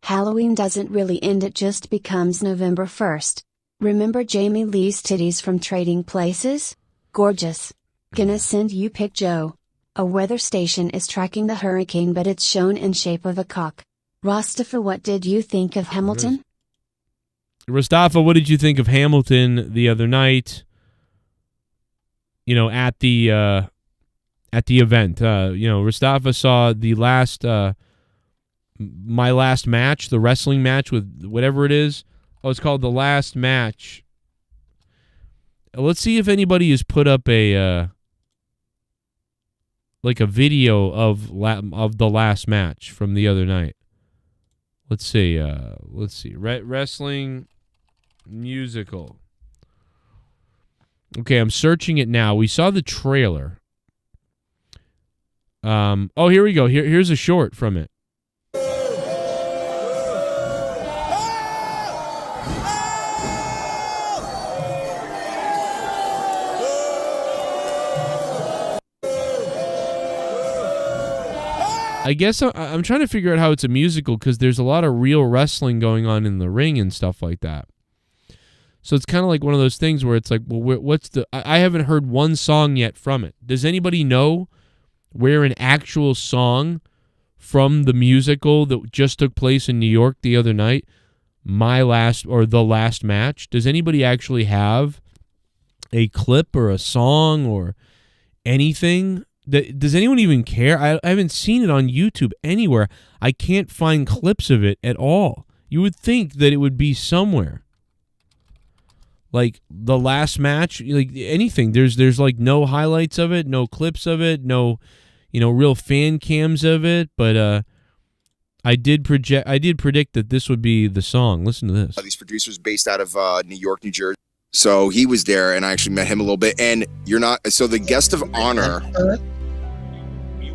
Halloween doesn't really end, it just becomes November 1st. Remember Jamie Lee's titties from Trading Places? Gorgeous. Gonna send you pic, Joe. A weather station is tracking the hurricane, but it's shown in shape of a cock. Rostafa, what did you think of Hamilton? Rostafa, what did you think of Hamilton the other night? You know, at the event. You know, Rostafa saw the last my last match, the wrestling match with whatever it is. Oh, it's called The Last Match. Let's see if anybody has put up a like a video of the last match from the other night. Let's see. Wrestling musical. Okay, I'm searching it now. We saw the trailer. Oh, here we go. Here's a short from it. I guess I'm trying to figure out how it's a musical because there's a lot of real wrestling going on in the ring and stuff like that. So it's kind of like one of those things where it's like, well, what's the... I haven't heard one song yet from it. Does anybody know where an actual song from the musical that just took place in New York the other night, The Last Match, does anybody actually have a clip or a song or anything. Does anyone even care? I haven't seen it on YouTube anywhere. I can't find clips of it at all. You would think that it would be somewhere. Like the last match, like anything. There's like no highlights of it, no clips of it, no, real fan cams of it. But I did predict that this would be the song. Listen to this. These producers based out of New York, New Jersey. So he was there, and I actually met him a little bit. And so the guest of honor,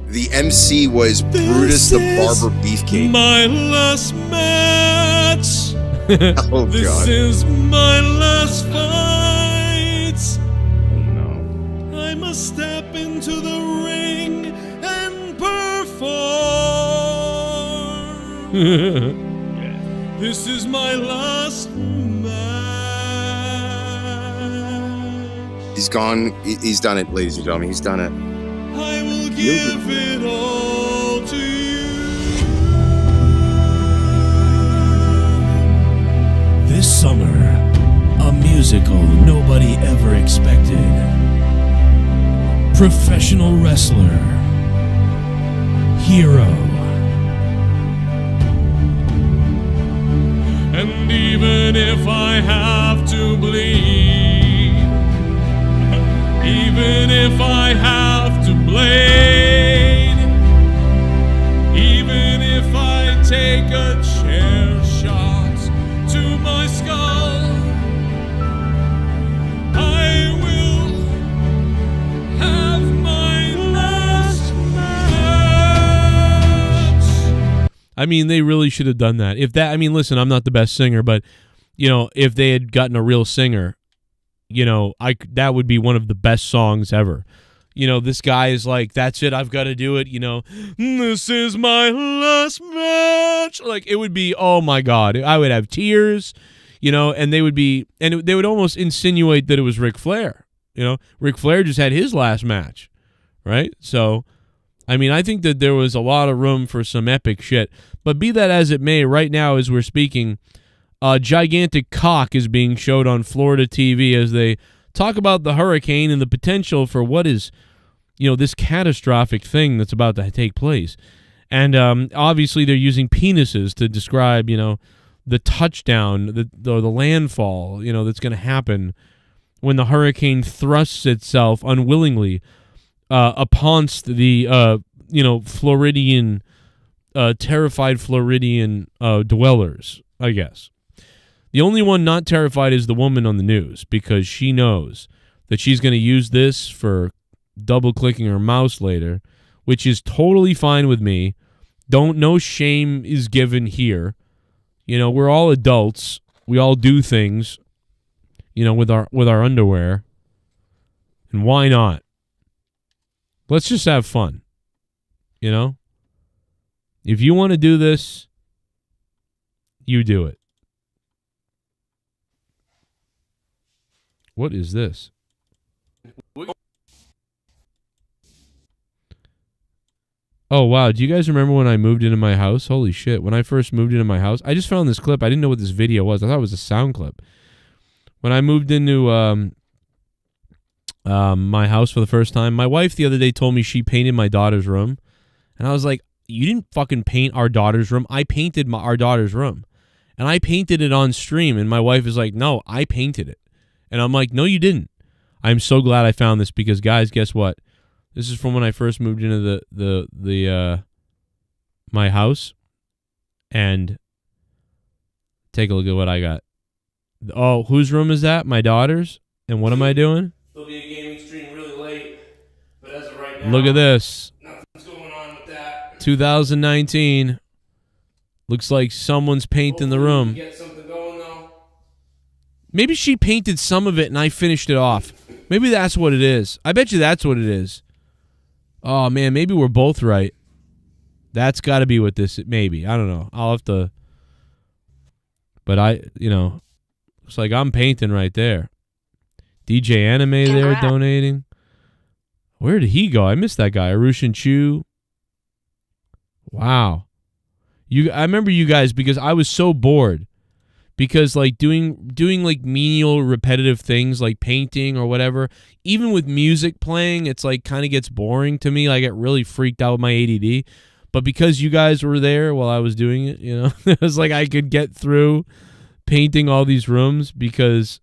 the MC was Brutus the Barber Beefcake. My last match. Oh, this God. is my last fight. Oh, no. I must step into the ring and perform. This is my last match. He's gone. He's done it, ladies and gentlemen. He's done it. I will give it all to you. This summer, a musical nobody ever expected. Professional wrestler. Hero. And even if I have to bleed, even if I have to blade, even if I take a chair shot to my skull, I will have my last match. I mean, they really should have done that. Listen, I'm not the best singer, but, if they had gotten a real singer, that would be one of the best songs ever. This guy is like, that's it, I've got to do it, this is my last match. Like, it would be, oh my God, I would have tears, and they would almost insinuate that it was Ric Flair. Ric Flair just had his last match, right? So, I think that there was a lot of room for some epic shit. But be that as it may, right now as we're speaking, a gigantic cock is being showed on Florida TV as they talk about the hurricane and the potential for what is, this catastrophic thing that's about to take place. And obviously they're using penises to describe, the touchdown, the landfall, that's going to happen when the hurricane thrusts itself unwillingly upon the, Floridian, terrified Floridian dwellers, I guess. The only one not terrified is the woman on the news, because she knows that she's going to use this for double-clicking her mouse later, which is totally fine with me. No shame is given here. We're all adults. We all do things, with our underwear. And why not? Let's just have fun. If you want to do this, you do it. What is this? Oh, wow. Do you guys remember when I moved into my house? Holy shit. When I first moved into my house, I just found this clip. I didn't know what this video was. I thought it was a sound clip. When I moved into my house for the first time, my wife the other day told me she painted my daughter's room. And I was like, you didn't fucking paint our daughter's room. I painted our daughter's room. And I painted it on stream. And my wife is like, no, I painted it. And I'm like, no, you didn't. I'm so glad I found this because, guys, guess what? This is from when I first moved into my house. And take a look at what I got. Oh, whose room is that? My daughter's? And what am I doing? There'll be a gaming stream really late, but as of right now, look at this. Nothing's going on with that. 2019. Looks like someone's painting the room. Get something going though. Maybe she painted some of it and I finished it off. Maybe that's what it is. I bet you that's what it is. Oh, man, maybe we're both right. That's got to be what this is. Maybe. I don't know. I'll have to. But looks like I'm painting right there. DJ Anime there donating. Where did he go? I missed that guy. Arushin Chu. Wow. I remember you guys because I was so bored. because like doing like menial repetitive things like painting or whatever, even with music playing, it's like kind of gets boring to me. I get really freaked out with my ADD. But because you guys were there while I was doing it, you know, it was like I could get through painting all these rooms because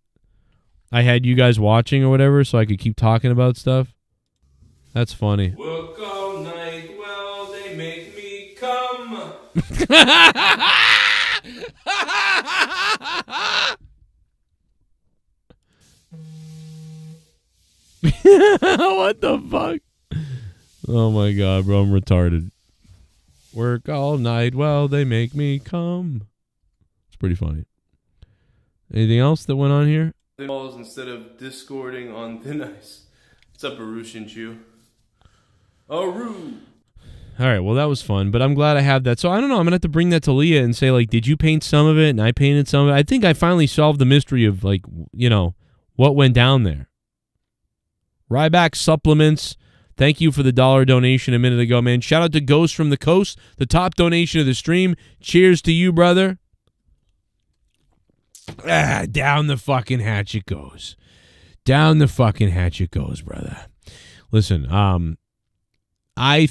I had you guys watching or whatever, so I could keep talking about stuff. That's funny. Work all night, well, they make me come. What the fuck? Oh my god, bro, I'm retarded. Work all night, well, they make me come. It's pretty funny. Anything else that went on here? Instead of discording on thin ice. What's up, Arushin Chu? Aru! All right, well, that was fun, but I'm glad I have that. So I don't know, I'm going to have to bring that to Leah and say, like, did you paint some of it and I painted some of it? I think I finally solved the mystery of, like, you know, what went down there. Ryback Supplements. Thank you for the $1 donation a minute ago, man. Shout out to Ghost from the Coast, the top donation of the stream. Cheers to you, brother. Down the fucking hatch it goes. Down the fucking hatch it goes, brother. Listen, I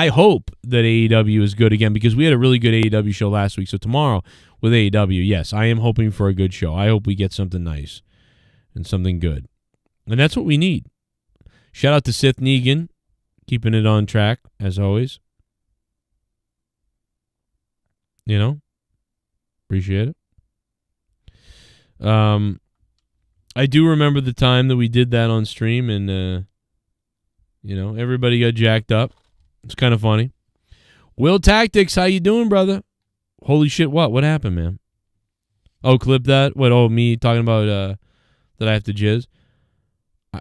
hope that AEW is good again because we had a really good AEW show last week. So tomorrow with AEW, yes, I am hoping for a good show. I hope we get something nice and something good. And that's what we need. Shout out to SITH NEGAN, keeping it on track, as always. You know? Appreciate it. I do remember the time that we did that on stream and, you know, everybody got jacked up. It's kind of funny. Will Tactics, how you doing, brother? Holy shit, what? What happened, man? Oh, clip that? What, oh, me talking about that I have to jizz?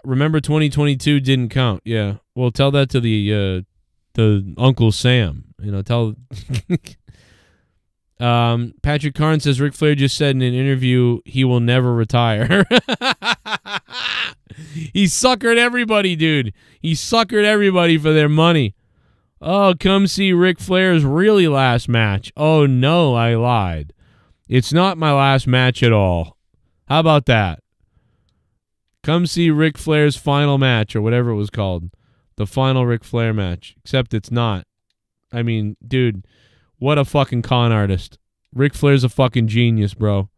Remember 2022 didn't count. Yeah. Well, tell that to the Uncle Sam. You know, tell... Patrick Karn says Ric Flair just said in an interview he will never retire. He suckered everybody, dude. He suckered everybody for their money. Oh, come see Ric Flair's really last match. Oh, no, I lied. It's not my last match at all. How about that? Come see Ric Flair's final match or whatever it was called. The final Ric Flair match. Except it's not. I mean, dude, what a fucking con artist. Ric Flair's a fucking genius, bro.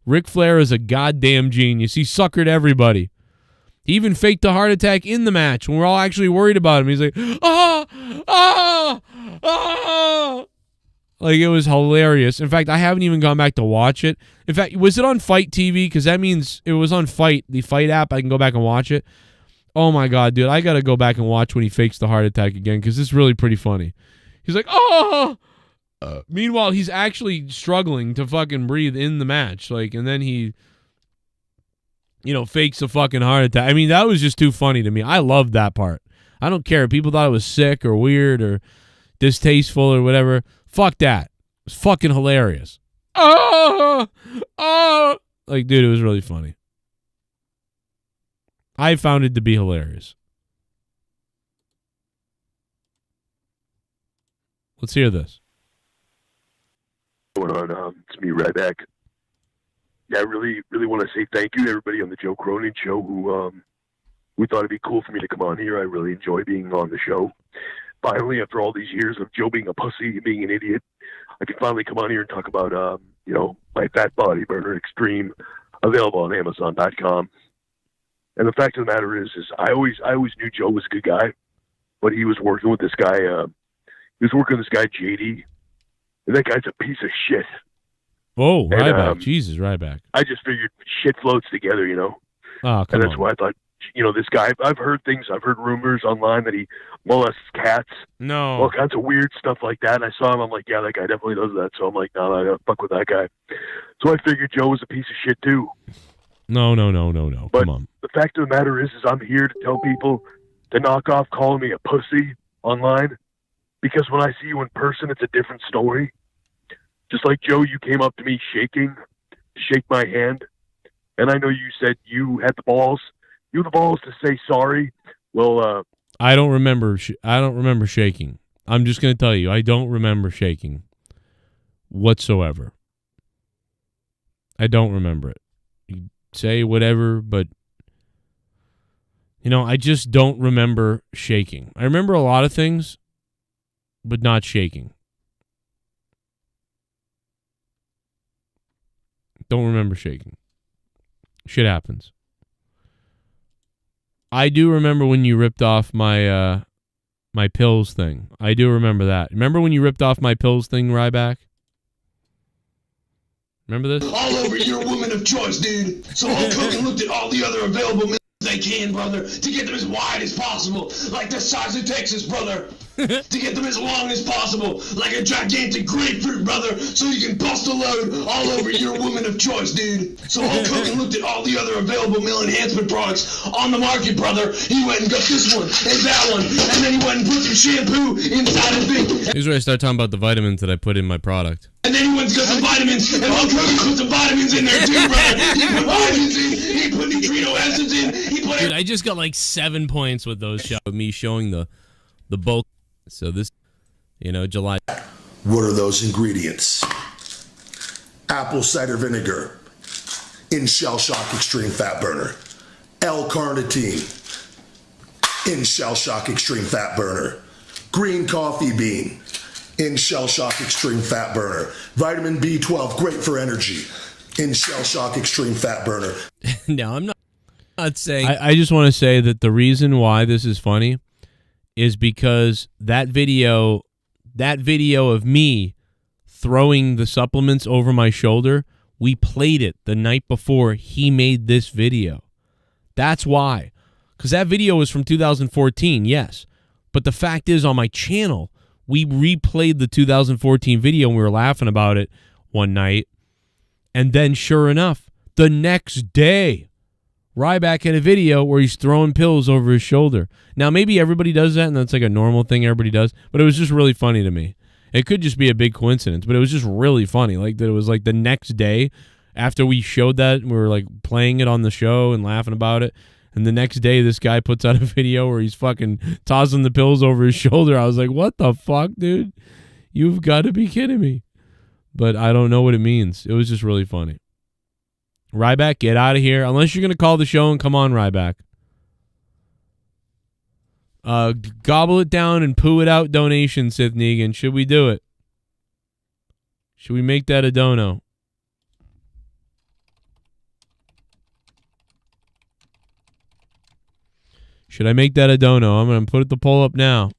Ric Flair is a goddamn genius. He suckered everybody. He even faked a heart attack in the match when we're all actually worried about him. He's like, Like, it was hilarious. In fact, I haven't even gone back to watch it. In fact, was it on Fight TV? Because that means it was on Fight, the Fight app. I can go back and watch it. Oh, my God, dude. I got to go back and watch when he fakes the heart attack again because it's really pretty funny. He's like, meanwhile, he's actually struggling to fucking breathe in the match. Like, and then he, you know, fakes a fucking heart attack. I mean, that was just too funny to me. I loved that part. I don't care if people thought it was sick or weird or distasteful or whatever. Fuck that. It's fucking hilarious. Like, dude, it was really funny. I found it to be hilarious. Let's hear this. Going on, it's me right back. Yeah, I really want to say thank you to everybody on the Joe Cronin show who thought it'd be cool for me to come on here. I really enjoy being on the show. Finally, after all these years of Joe being a pussy and being an idiot, I can finally come on here and talk about, you know, my Fat Body Burner Extreme, available on Amazon.com. And the fact of the matter is I always knew Joe was a good guy, but he was working with this guy. He was working with this guy JD, and that guy's a piece of shit. Oh, Ryback. Jesus, Ryback. I just figured shit floats together, you know. Oh, come and that's on. why I thought, you know, this guy, I've heard things, I've heard rumors online that he molests cats. No. All kinds of weird stuff like that. And I saw him, I'm like, yeah, that guy definitely does that. So I'm like, no, I gotta fuck with that guy. So I figured Joe was a piece of shit too. No. But Come on. the fact of the matter is I'm here to tell people to knock off calling me a pussy online. Because when I see you in person, it's a different story. Just like Joe, you came up to me shaking to shake my hand. And I know you said you had the balls. You had the balls to say sorry. Well, I don't remember shaking. I'm just going to tell you, I don't remember shaking whatsoever. I don't remember it. You say whatever, but I just don't remember shaking. I remember a lot of things, but not shaking. Don't remember shaking. Shit happens. I do remember when you ripped off my my pills thing. I do remember that. Remember when you ripped off my pills thing, Ryback? Remember this? All over your woman of choice, dude. So Hulk Hogan looked at all the other available millions they can, brother, to get them as wide as possible, like the size of Texas, brother. To get them as long as possible, like a gigantic grapefruit, brother, so you can bust a load all over your woman of choice, dude. So Hulk Hogan looked at all the other available male enhancement products on the market, brother. He went and got this one and that one, and then he went and put some shampoo inside his thing. Here's where I start talking about the vitamins that I put in my product. And then he went and got some vitamins, and Hulk Hogan put some vitamins in there too, brother. He put vitamins in, he put neutrino acids in, he put... Dude, I just got like 7 points with those shots, with me showing the bulk. So this, July. What are those ingredients? Apple cider vinegar, in Shell Shock Extreme Fat Burner, L-carnitine, in Shell Shock Extreme Fat Burner, green coffee bean, in Shell Shock Extreme Fat Burner, vitamin B12, great for energy, in Shell Shock Extreme Fat Burner. No, I'm not saying. I just want to say that the reason why this is funny is because that video of me throwing the supplements over my shoulder, we played it the night before he made this video. That's why. Because that video was from 2014, yes. But the fact is, on my channel, we replayed the 2014 video and we were laughing about it one night. And then, sure enough, the next day, Ryback had a video where he's throwing pills over his shoulder. Now, maybe everybody does that, and that's like a normal thing everybody does, but it was just really funny to me. It could just be a big coincidence, but it was just really funny. Like, that it was like the next day after we showed that, we were like playing it on the show and laughing about it, and the next day this guy puts out a video where he's fucking tossing the pills over his shoulder. I was like, what the fuck, dude? You've got to be kidding me. But I don't know what it means. It was just really funny. Ryback, get out of here. Unless you're going to call the show and come on, Ryback. Gobble it down and poo it out donation, Sith Negan. Should we do it? Should we make that a dono? Should I make that a dono? I'm going to put the poll up now.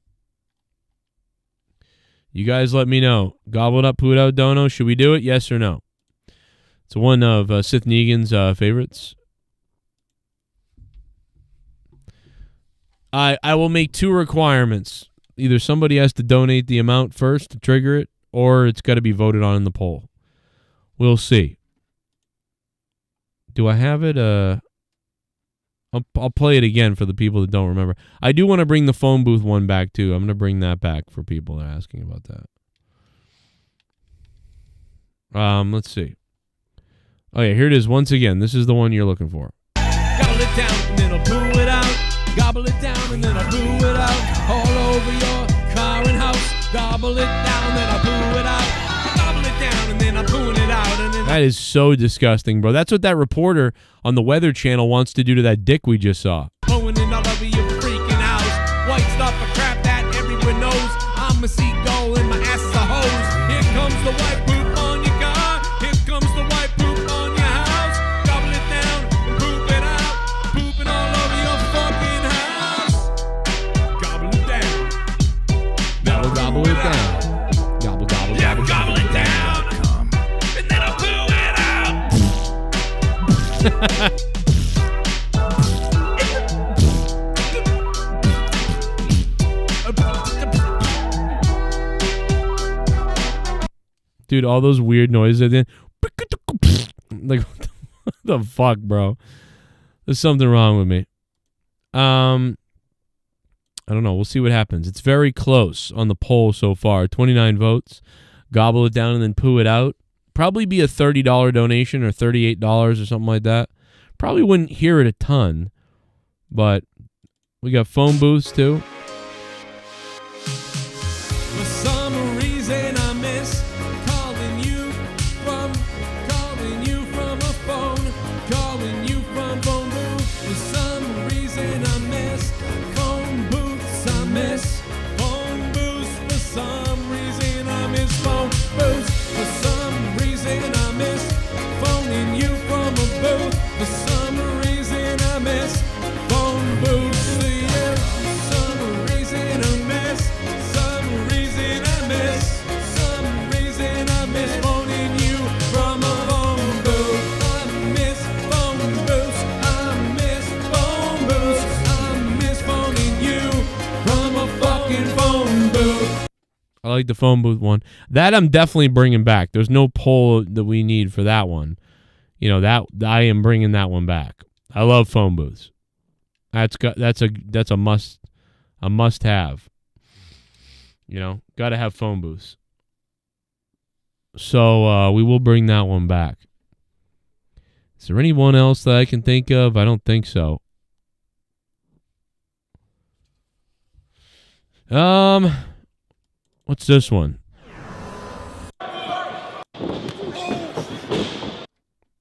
You guys let me know. Gobble it up, poo it out dono. Should we do it? Yes or no? It's one of Sith Negan's favorites. I will make 2 requirements. Either somebody has to donate the amount first to trigger it, or it's got to be voted on in the poll. We'll see. Do I have it? I'll play it again for the people that don't remember. I do want to bring the phone booth one back, too. I'm going to bring that back for people that are asking about that. Let's see. Oh, yeah, here it is once again. This is the one you're looking for. Gobble it down and then I'll poo it out. Gobble it down and then I'll poo it out. All over your car and house. Gobble it down, then I'll poo it out. Gobble it down and then I'm pooing it out. And then that is so disgusting, bro. That's what that reporter on the Weather Channel wants to do to that dick we just saw. Pooing it all over your freaking house. White stuff, a crap that everyone knows. I'm a seagull and my ass is a hose. Here comes the white poop on your car. Here comes the white poop on your house. Gobble it down and poop it out. Pooping all over your fucking house. Gobble it down. Gobble, gobble it down. Gobble, gobble, Yeah, gobble, gobble it down. And then I'll poo it out. Dude, all those weird noises at the end. Like, what the fuck, bro? There's something wrong with me. I don't know. We'll see what happens. It's very close on the poll so far. 29 votes. Gobble it down and then poo it out. Probably be a $30 donation or $38 or something like that. Probably wouldn't hear it a ton. But we got phone booths too. For some reason I miss calling you from fucking phone booth. I like the phone booth one. That I'm definitely bringing back. There's no poll that we need for that one. You know, that I am bringing that one back. I love phone booths. That's a must have. You know, got to have phone booths. So we will bring that one back. Is there anyone else that I can think of? I don't think so. What's this one?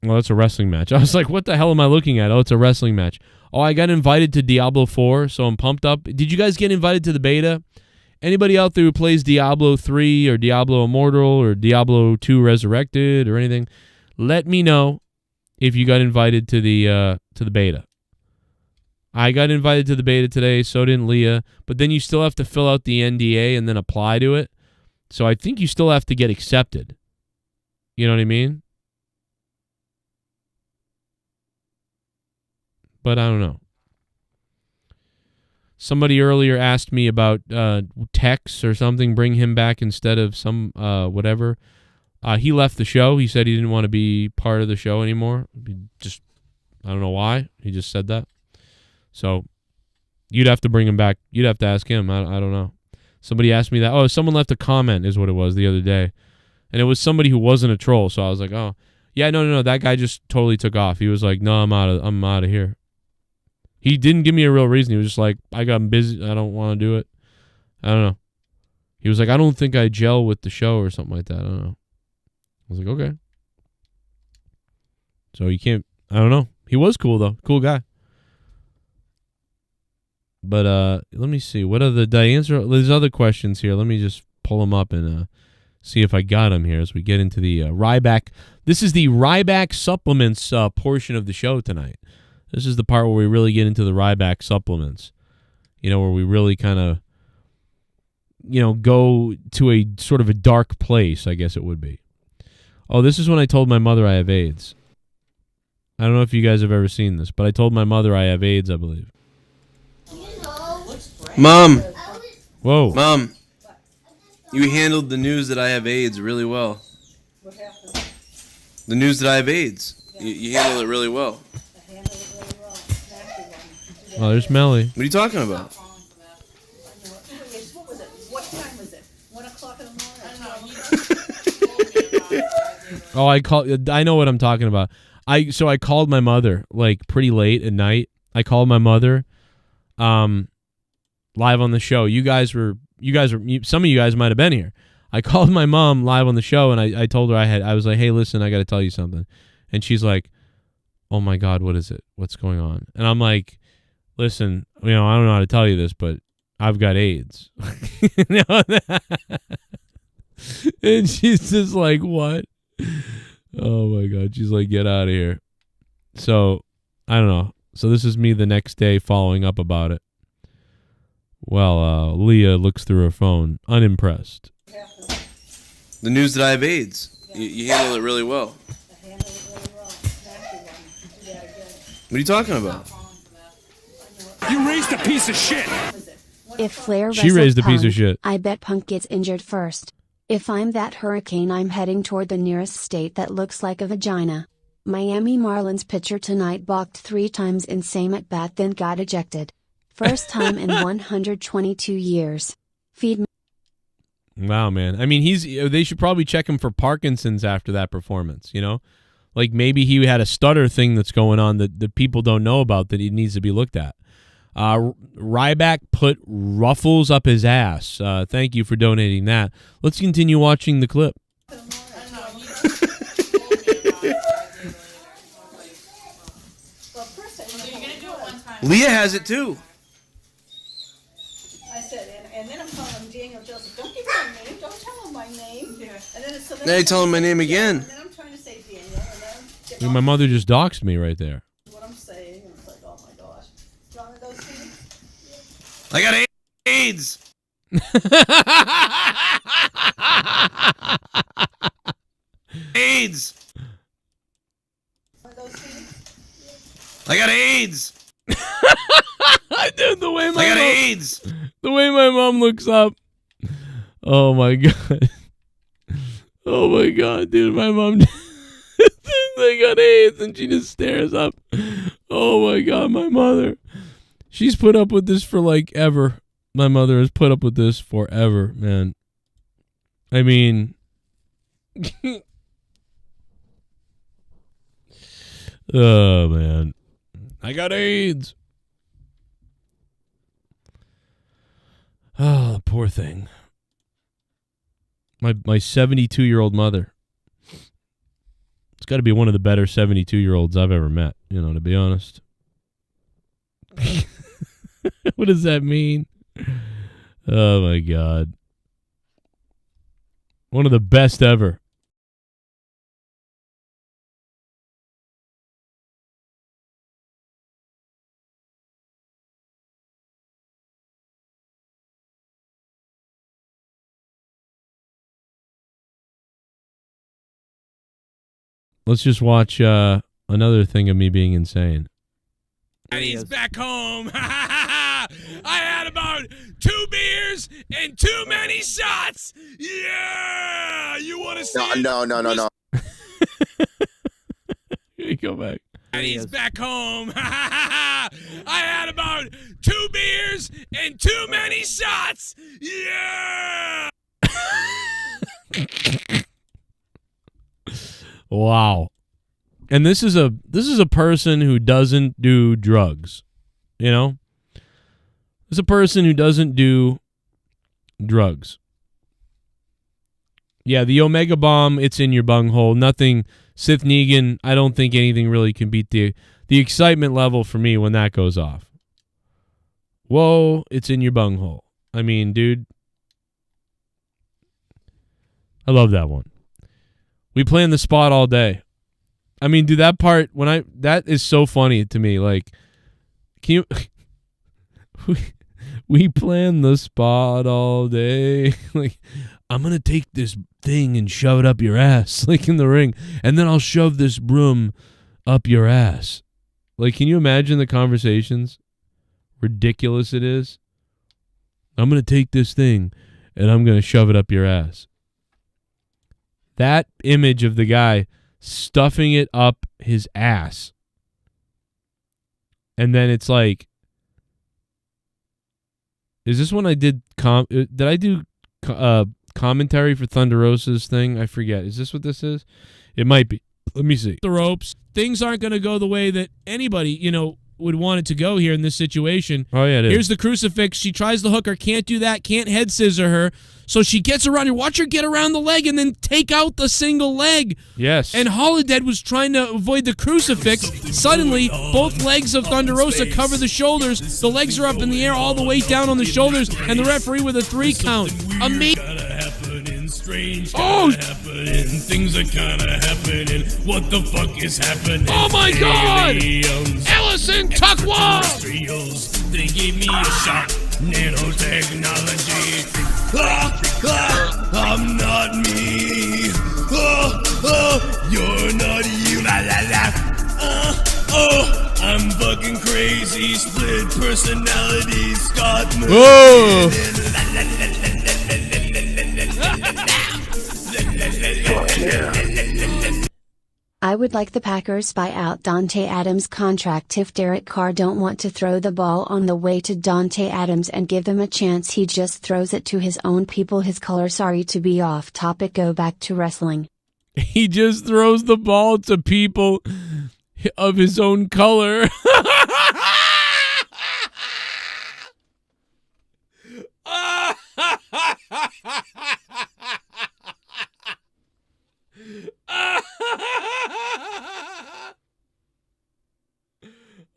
Well, that's a wrestling match. I was like, what the hell am I looking at? Oh, it's a wrestling match. Oh, I got invited to Diablo 4, so I'm pumped up. Did you guys get invited to the beta? Anybody out there who plays Diablo 3 or Diablo Immortal or Diablo 2 Resurrected or anything, let me know if you got invited to the beta. I got invited to the beta today, so didn't Leah. But then you still have to fill out the NDA and then apply to it. So I think you still have to get accepted. You know what I mean? But I don't know. Somebody earlier asked me about Tex or something, bring him back instead of some whatever. He left the show. He said he didn't want to be part of the show anymore. Just, I don't know why. He just said that. So you'd have to bring him back. You'd have to ask him. I don't know. Somebody asked me that. Oh, someone left a comment is what it was the other day. And it was somebody who wasn't a troll. So I was like, oh, yeah, no. That guy just totally took off. He was like, no, I'm out of here. He didn't give me a real reason. He was just like, I got busy. I don't want to do it. I don't know. He was like, I don't think I gel with the show or something like that. I don't know. I was like, okay. So you can't, I don't know. He was cool though. Cool guy. But let me see. What are did I answer? There's other questions here. Let me just pull them up and see if I got them here as we get into the Ryback. This is the Ryback supplements portion of the show tonight. This is the part where we really get into the Ryback supplements. You know, where we really kind of, you know, go to a sort of a dark place, I guess it would be. Oh, this is when I told my mother I have AIDS. I don't know if you guys have ever seen this, but I told my mother I have AIDS, I believe. Mom. Whoa. Mom. You handled the news that I have AIDS really well. What happened? The news that I have AIDS. You handled it really well. I handled it really well. Exactly. Oh, there's Melly. What are you talking about? What was it? What time was it? 1 o'clock in the morning? Oh, I know what I'm talking about. So I called my mother like pretty late at night. I called my mother live on the show. You guys were some of you guys might have been here. I called my mom live on the show and I told her I was like, "Hey, listen, I got to tell you something." And she's like, "Oh my God, what is it? What's going on?" And I'm like, "Listen, you know, I don't know how to tell you this, but I've got AIDS." And she's just like, "What?" Oh my God. She's like, "Get out of here." So, I don't know. So this is me the next day following up about it. Well, Leah looks through her phone, unimpressed. The news that I have AIDS. You handled it really well. I handled it really well. Exactly. Do that again. What are you talking about? You raised a piece of shit. If Flair She raised a piece of Punk, shit. I bet Punk gets injured first. If I'm that hurricane, I'm heading toward the nearest state that looks like a vagina. Miami Marlins pitcher tonight balked 3 times in same at bat, then got ejected. First time in 122 years. Feed me. Wow, man. I mean, they should probably check him for Parkinson's after that performance, you know? Like maybe he had a stutter thing that's going on that people don't know about that he needs to be looked at. Ryback put ruffles up his ass. Thank you for donating that. Let's continue watching the clip. Leah has it too. I said, and then I'm calling him Daniel Joseph. Don't give him my name. Don't tell him my name. Yeah. And then so Now you tell him my name again. And then I'm trying to say Daniel, and then My mother just doxed me right there. what I'm saying, and it's like, oh my gosh. Do you want to go see? I got AIDS. AIDS. Want to go see? I got AIDS. Dude, the way my I got mom, AIDS. The way my mom looks up. Oh my god. Oh my god, dude. My mom they got AIDS and she just stares up. Oh my god, my mother. She's put up with this for like ever. My mother has put up with this forever, man. I mean, oh man. I got AIDS. Oh, poor thing. My 72-year-old mother. It's got to be one of the better 72-year-olds I've ever met, you know, to be honest. What does that mean? Oh, my God. One of the best ever. Let's just watch another thing of me being insane. And he's back home. I had about 2 beers and too many shots. Yeah, you want to see? No. Go back. And he's back home. I had about 2 beers and too many shots. Yeah. Wow. And this is a person who doesn't do drugs. You know? This is a person who doesn't do drugs. Yeah, the Omega bomb, it's in your bunghole. Nothing, SITH NEGAN, I don't think anything really can beat the excitement level for me when that goes off. Whoa, it's in your bunghole. I mean, dude, I love that one. We play in the spot all day. I mean, dude, that part, that is so funny to me. Like, can you, we play in the spot all day. Like, I'm going to take this thing and shove it up your ass, like in the ring. And then I'll shove this broom up your ass. Like, can you imagine the conversations? Ridiculous it is. I'm going to take this thing and I'm going to shove it up your ass. That image of the guy stuffing it up his ass. And then it's like, is this when I did did I do commentary for Thunder Rosa's thing? I forget. Is this what this is? It might be. Let me see. The ropes. Things aren't going to go the way that anybody, would want it to go here in this situation. Oh, yeah, it is. Here's the crucifix. She tries to hook her. Can't do that. Can't head scissor her. So she gets around her. Watch her get around the leg and then take out the single leg. Yes. And Holodead was trying to avoid the crucifix. Suddenly, both legs of Thunder Rosa cover the shoulders. The legs are up in the air all the way down on the shoulders. And the referee with a 3 count. Amazing. Strange happening. Things are kinda happening. What the fuck is happening? Oh my god! Ellison Tuckwa! They gave me a shot. Nanotechnology. I'm not me. You're not you. I'm fucking crazy. Split personality. Scott. Whoa! I would like the Packers buy out Dante Adams' contract if Derek Carr don't want to throw the ball on the way to Dante Adams and give them a chance. He just throws it to his own people his color. Sorry to be off topic, go back to wrestling. He just throws the ball to people of his own color.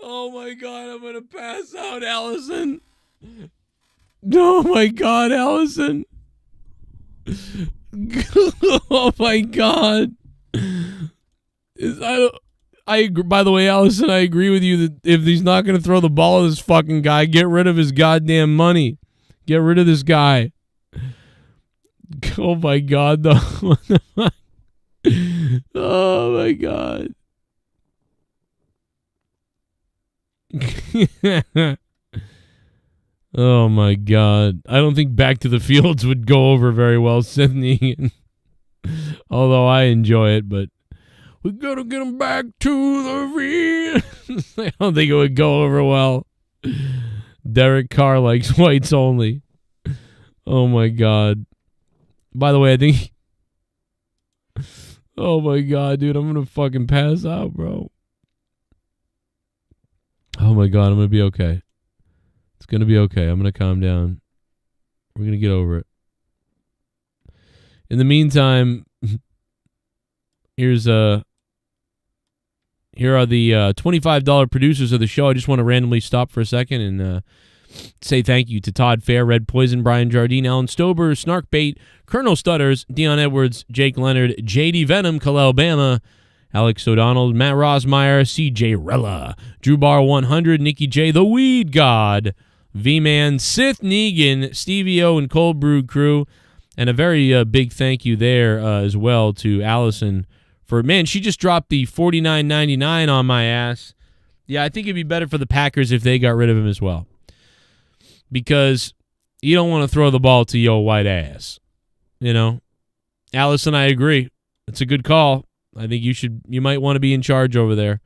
Oh my god, I'm gonna pass out, Allison. Oh my god, Allison. Oh my god. I agree, by the way, Allison, I agree with you that if he's not gonna throw the ball at this fucking guy, get rid of his goddamn money. Get rid of this guy. Oh my god, though. Oh my god. Oh my God. I don't think Back to the Fields would go over very well, SITH NEGAN. Although I enjoy it, but we gotta get him back to the field. I don't think it would go over well. Derek Carr likes whites only. Oh my God. By the way, I think... Oh my God, dude, I'm gonna fucking pass out, bro. Oh my God, I'm gonna be okay. It's gonna be okay. I'm gonna calm down. We're gonna get over it. In the meantime, here are the $25 producers of the show. I just want to randomly stop for a second and say thank you to Todd Fair, Red Poison, Brian Jardine, Alan Stober, Snarkbait, Colonel Stutters, Dion Edwards, Jake Leonard, JD Venom, Kalel Bama, Alex O'Donnell, Matt Rosmeyer, CJ Rella, Drew Bar 100, Nikki J, The Weed God, V-Man, SITH NEGAN, Stevie O, and Cold Brew Crew. And a very big thank you there as well to Allison for, man, she just dropped the $49.99 on my ass. Yeah, I think it'd be better for the Packers if they got rid of him as well. Because you don't want to throw the ball to your white ass. You know? Allison, I agree. It's a good call. I think you might want to be in charge over there.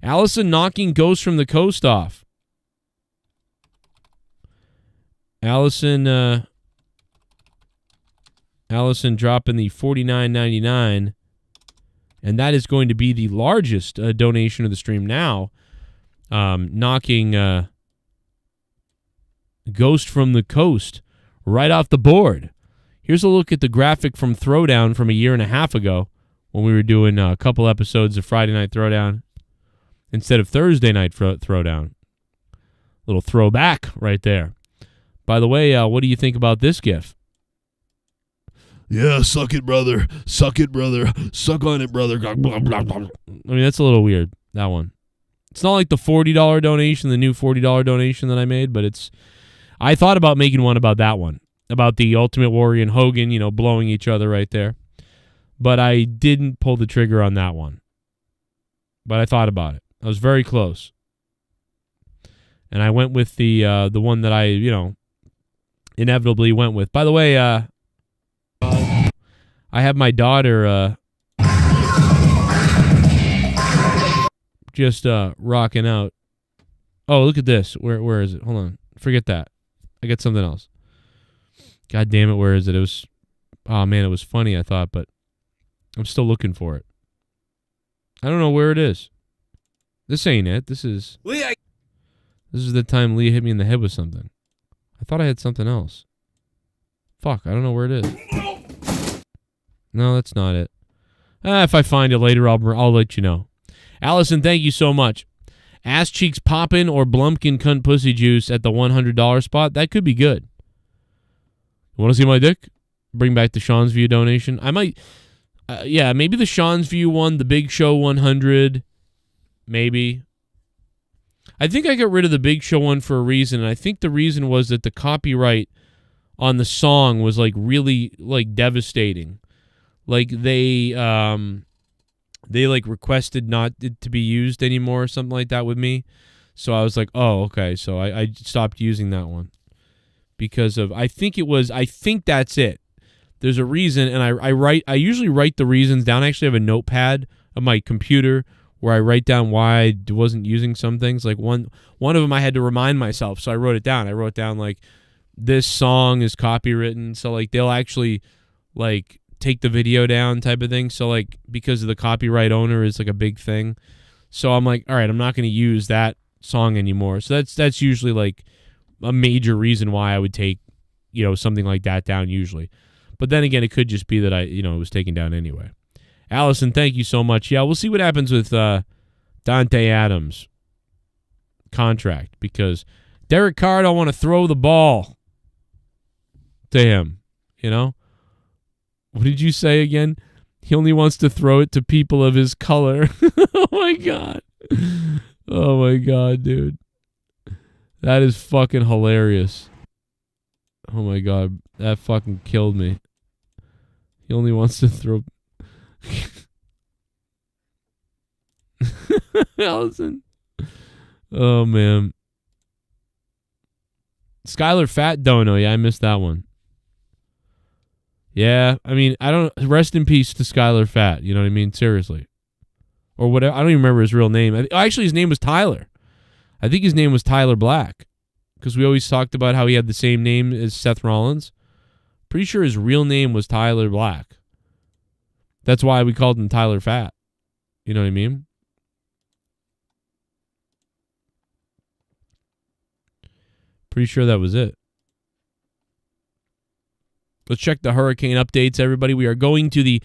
Allison knocking Ghost from the Coast off. Allison dropping the $49.99, and that is going to be the largest donation of the stream now, knocking Ghost from the Coast right off the board. Here's a look at the graphic from Throwdown from a year and a half ago when we were doing a couple episodes of Friday Night Throwdown instead of Thursday Night Throwdown. Little throwback right there. By the way, what do you think about this GIF? Yeah, suck it, brother. Suck it, brother. Suck on it, brother. Blah, blah, blah, blah. I mean, that's a little weird, that one. It's not like the $40 donation, the new $40 donation that I made, but it's... I thought about making one about that one, about the Ultimate Warrior and Hogan, you know, blowing each other right there. But I didn't pull the trigger on that one. But I thought about it. I was very close. And I went with the one that I, you know, inevitably went with. By the way, I have my daughter just rocking out. Oh, look at this. Where is it? Hold on. Forget that. I got something else. God damn it, where is it? It was... Oh, man, it was funny, I thought, but I'm still looking for it. I don't know where it is. This ain't it. This is... Leah! This is the time Leah hit me in the head with something. I thought I had something else. Fuck, I don't know where it is. No, that's not it. If I find it later, I'll let you know. Allison, thank you so much. Ass Cheeks Poppin' or Blumpkin Cunt Pussy Juice at the $100 spot. That could be good. You want to see my dick? Bring back the Sean's View donation. I might... yeah, maybe the Sean's View one, the Big Show 100. Maybe. I think I got rid of the Big Show one for a reason, and I think the reason was that the copyright on the song was, like, really, like, devastating. Like, they like requested not to be used anymore or something like that with me. So I was like, oh, okay. So I stopped using that one because of, I think that's it. There's a reason. And I usually write the reasons down. I actually have a notepad on my computer where I write down why I wasn't using some things. Like one of them I had to remind myself. So I wrote it down. I wrote down like, this song is copywritten. So like they'll actually like take the video down type of thing. So like because of the copyright owner is like a big thing. So I'm like, all right, I'm not going to use that song anymore. So that's usually like a major reason why I would take, you know, something like that down usually. But then again, it could just be that it was taken down anyway. Allison, thank you so much. Yeah, we'll see what happens with Dante Adams' contract because Derek Carr don't want to throw the ball to him, you know? What did you say again? He only wants to throw it to people of his color. Oh, my God. Oh, my God, dude. That is fucking hilarious. Oh, my God. That fucking killed me. He only wants to throw... Allison. Oh, man. Skylar Fat Dono. Yeah, I missed that one. Yeah, I mean, I don't. Rest in peace to Skylar Fat. You know what I mean? Seriously, or whatever. I don't even remember his real name. Actually, his name was Tyler. I think his name was Tyler Black, because we always talked about how he had the same name as Seth Rollins. Pretty sure his real name was Tyler Black. That's why we called him Tyler Fat. You know what I mean? Pretty sure that was it. Let's check the hurricane updates, everybody. We are going to the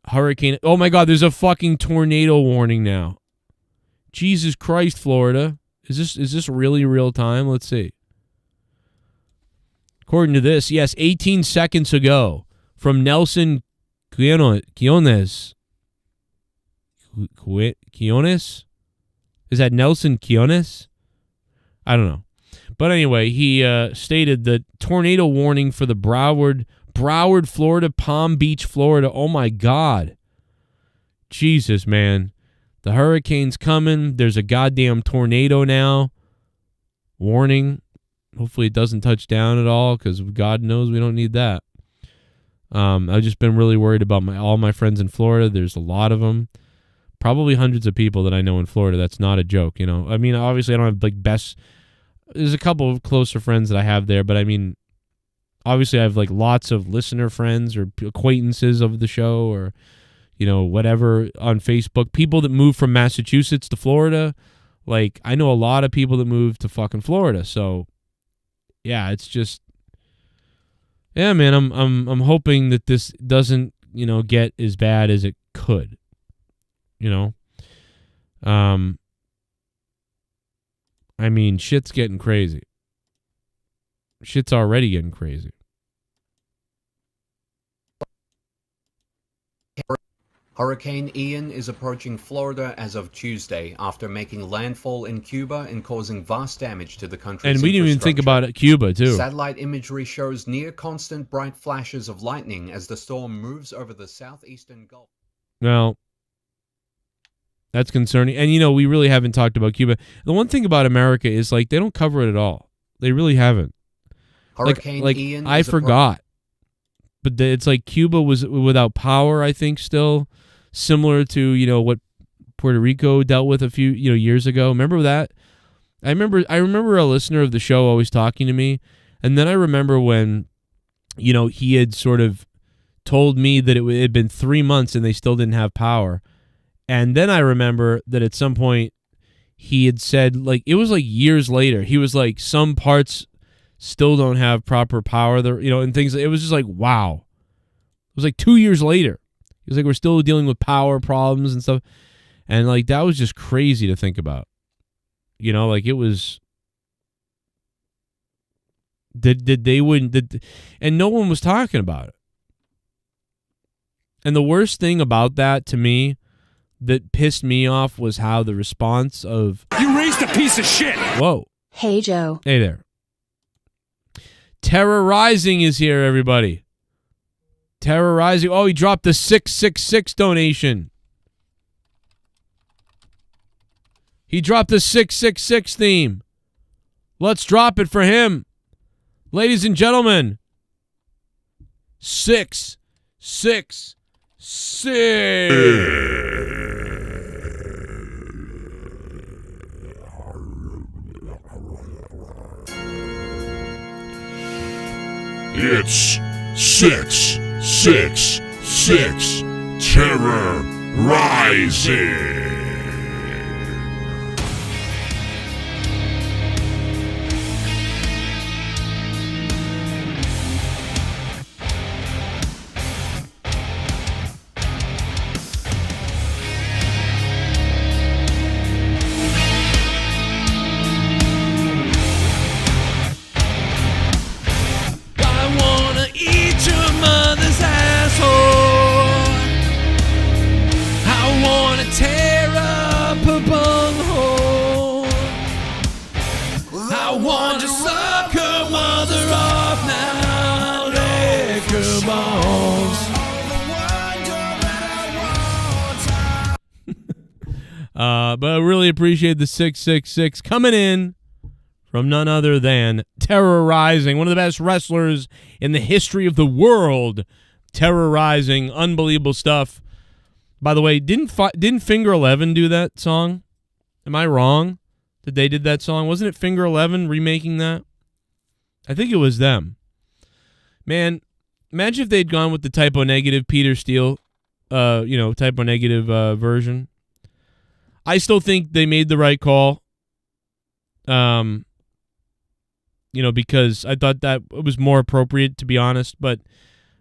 hurricane. Oh, my God, there's a fucking tornado warning now. Jesus Christ, Florida. Is this really real time? Let's see. According to this, yes, 18 seconds ago, from Nelson Quiones. Quiones? Is that Nelson Quiones? I don't know. But anyway, he stated the tornado warning for the Broward, Florida, Palm Beach, Florida. Oh, my God. Jesus, man. The hurricane's coming. There's a goddamn tornado now. Warning. Hopefully it doesn't touch down at all, because God knows we don't need that. I've just been really worried about all my friends in Florida. There's a lot of them. Probably hundreds of people that I know in Florida. That's not a joke, you know. I mean, obviously I don't have like best... There's a couple of closer friends that I have there, but I mean, obviously I have like lots of listener friends or acquaintances of the show, or, you know, whatever on Facebook. People that move from Massachusetts to Florida. Like, I know a lot of people that move to fucking Florida. So, yeah, it's just, yeah, man, I'm hoping that this doesn't, you know, get as bad as it could. You know? I mean, shit's getting crazy. Shit's already getting crazy. Hurricane Ian is approaching Florida as of Tuesday after making landfall in Cuba and causing vast damage to the country's And we didn't even think about it, Cuba, too. Satellite imagery shows near constant bright flashes of lightning as the storm moves over the southeastern Gulf. Well, that's concerning. And, you know, we really haven't talked about Cuba. The one thing about America is, like, they don't cover it at all. They really haven't. Hurricane Ian I forgot. But it's like Cuba was without power, I think, still. Similar to, you know, what Puerto Rico dealt with a few, you know, years ago. Remember that? I remember a listener of the show always talking to me. And then I remember when, you know, he had sort of told me that it had been 3 months and they still didn't have power. And then I remember that at some point he had said, like, it was like years later, he was like, some parts still don't have proper power there, you know, and things. It was just like, wow. It was like 2 years later. He was like, we're still dealing with power problems and stuff. And like, that was just crazy to think about. You know, like it was, and no one was talking about it. And the worst thing about that to me that pissed me off was how the response of... You raised a piece of shit! Whoa. Hey, Joe. Hey there. Terrorizing is here, everybody. Terrorizing. Oh, he dropped the 666 donation. He dropped the 666 theme. Let's drop it for him. Ladies and gentlemen. 666. It's 666 Terror Rising. But I really appreciate the 666 coming in from none other than Terrorizing, one of the best wrestlers in the history of the world. Terrorizing, unbelievable stuff. By the way, didn't Finger 11 do that song? Am I wrong that they did that song? Wasn't it Finger 11 remaking that? I think it was them. Man, imagine if they'd gone with the Typo Negative Peter Steele, Typo Negative version. I still think they made the right call. Because I thought that it was more appropriate, to be honest. But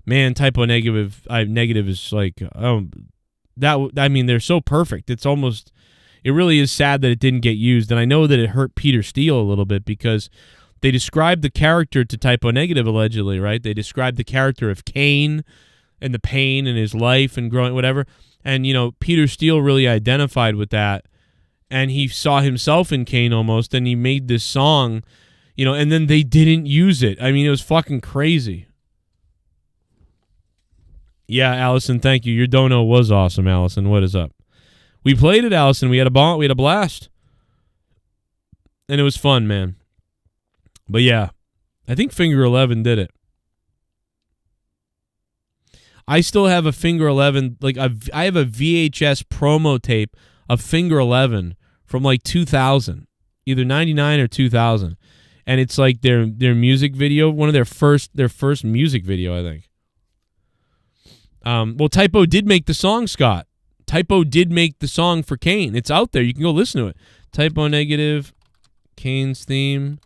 man, Typo Negative is like, they're so perfect. It really is sad that it didn't get used. And I know that it hurt Peter Steele a little bit because they described the character to Typo Negative, allegedly, right? They described the character of Kane and the pain in his life and growing, whatever. And, Peter Steele really identified with that. And he saw himself in Kane almost, and he made this song, and then they didn't use it. I mean, it was fucking crazy. Yeah, Allison, thank you. Your dono was awesome, Allison. What is up? We played it, Allison. We had a blast. And it was fun, man. But yeah, I think Finger 11 did it. I still have a Finger 11, I have a VHS promo tape of Finger 11 from 2000, either 99 or 2000. And it's like their music video, one of their first music video, I think. Well, Typo did make the song, Scott. Typo did make the song for Kane. It's out there. You can go listen to it. Typo Negative, Kane's theme.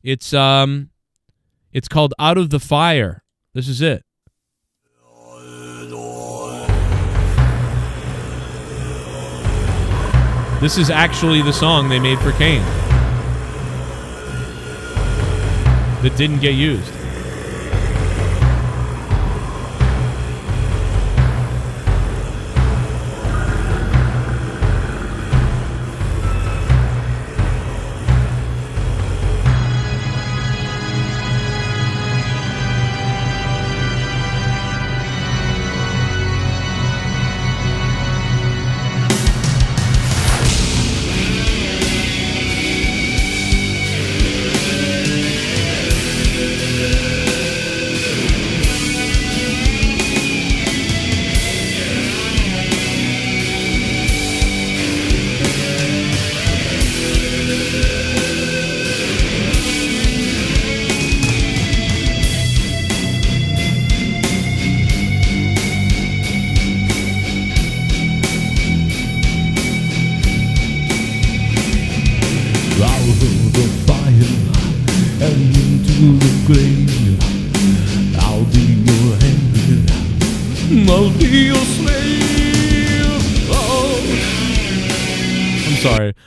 It's called Out of the Fire. This is it. This is actually the song they made for Kane that didn't get used.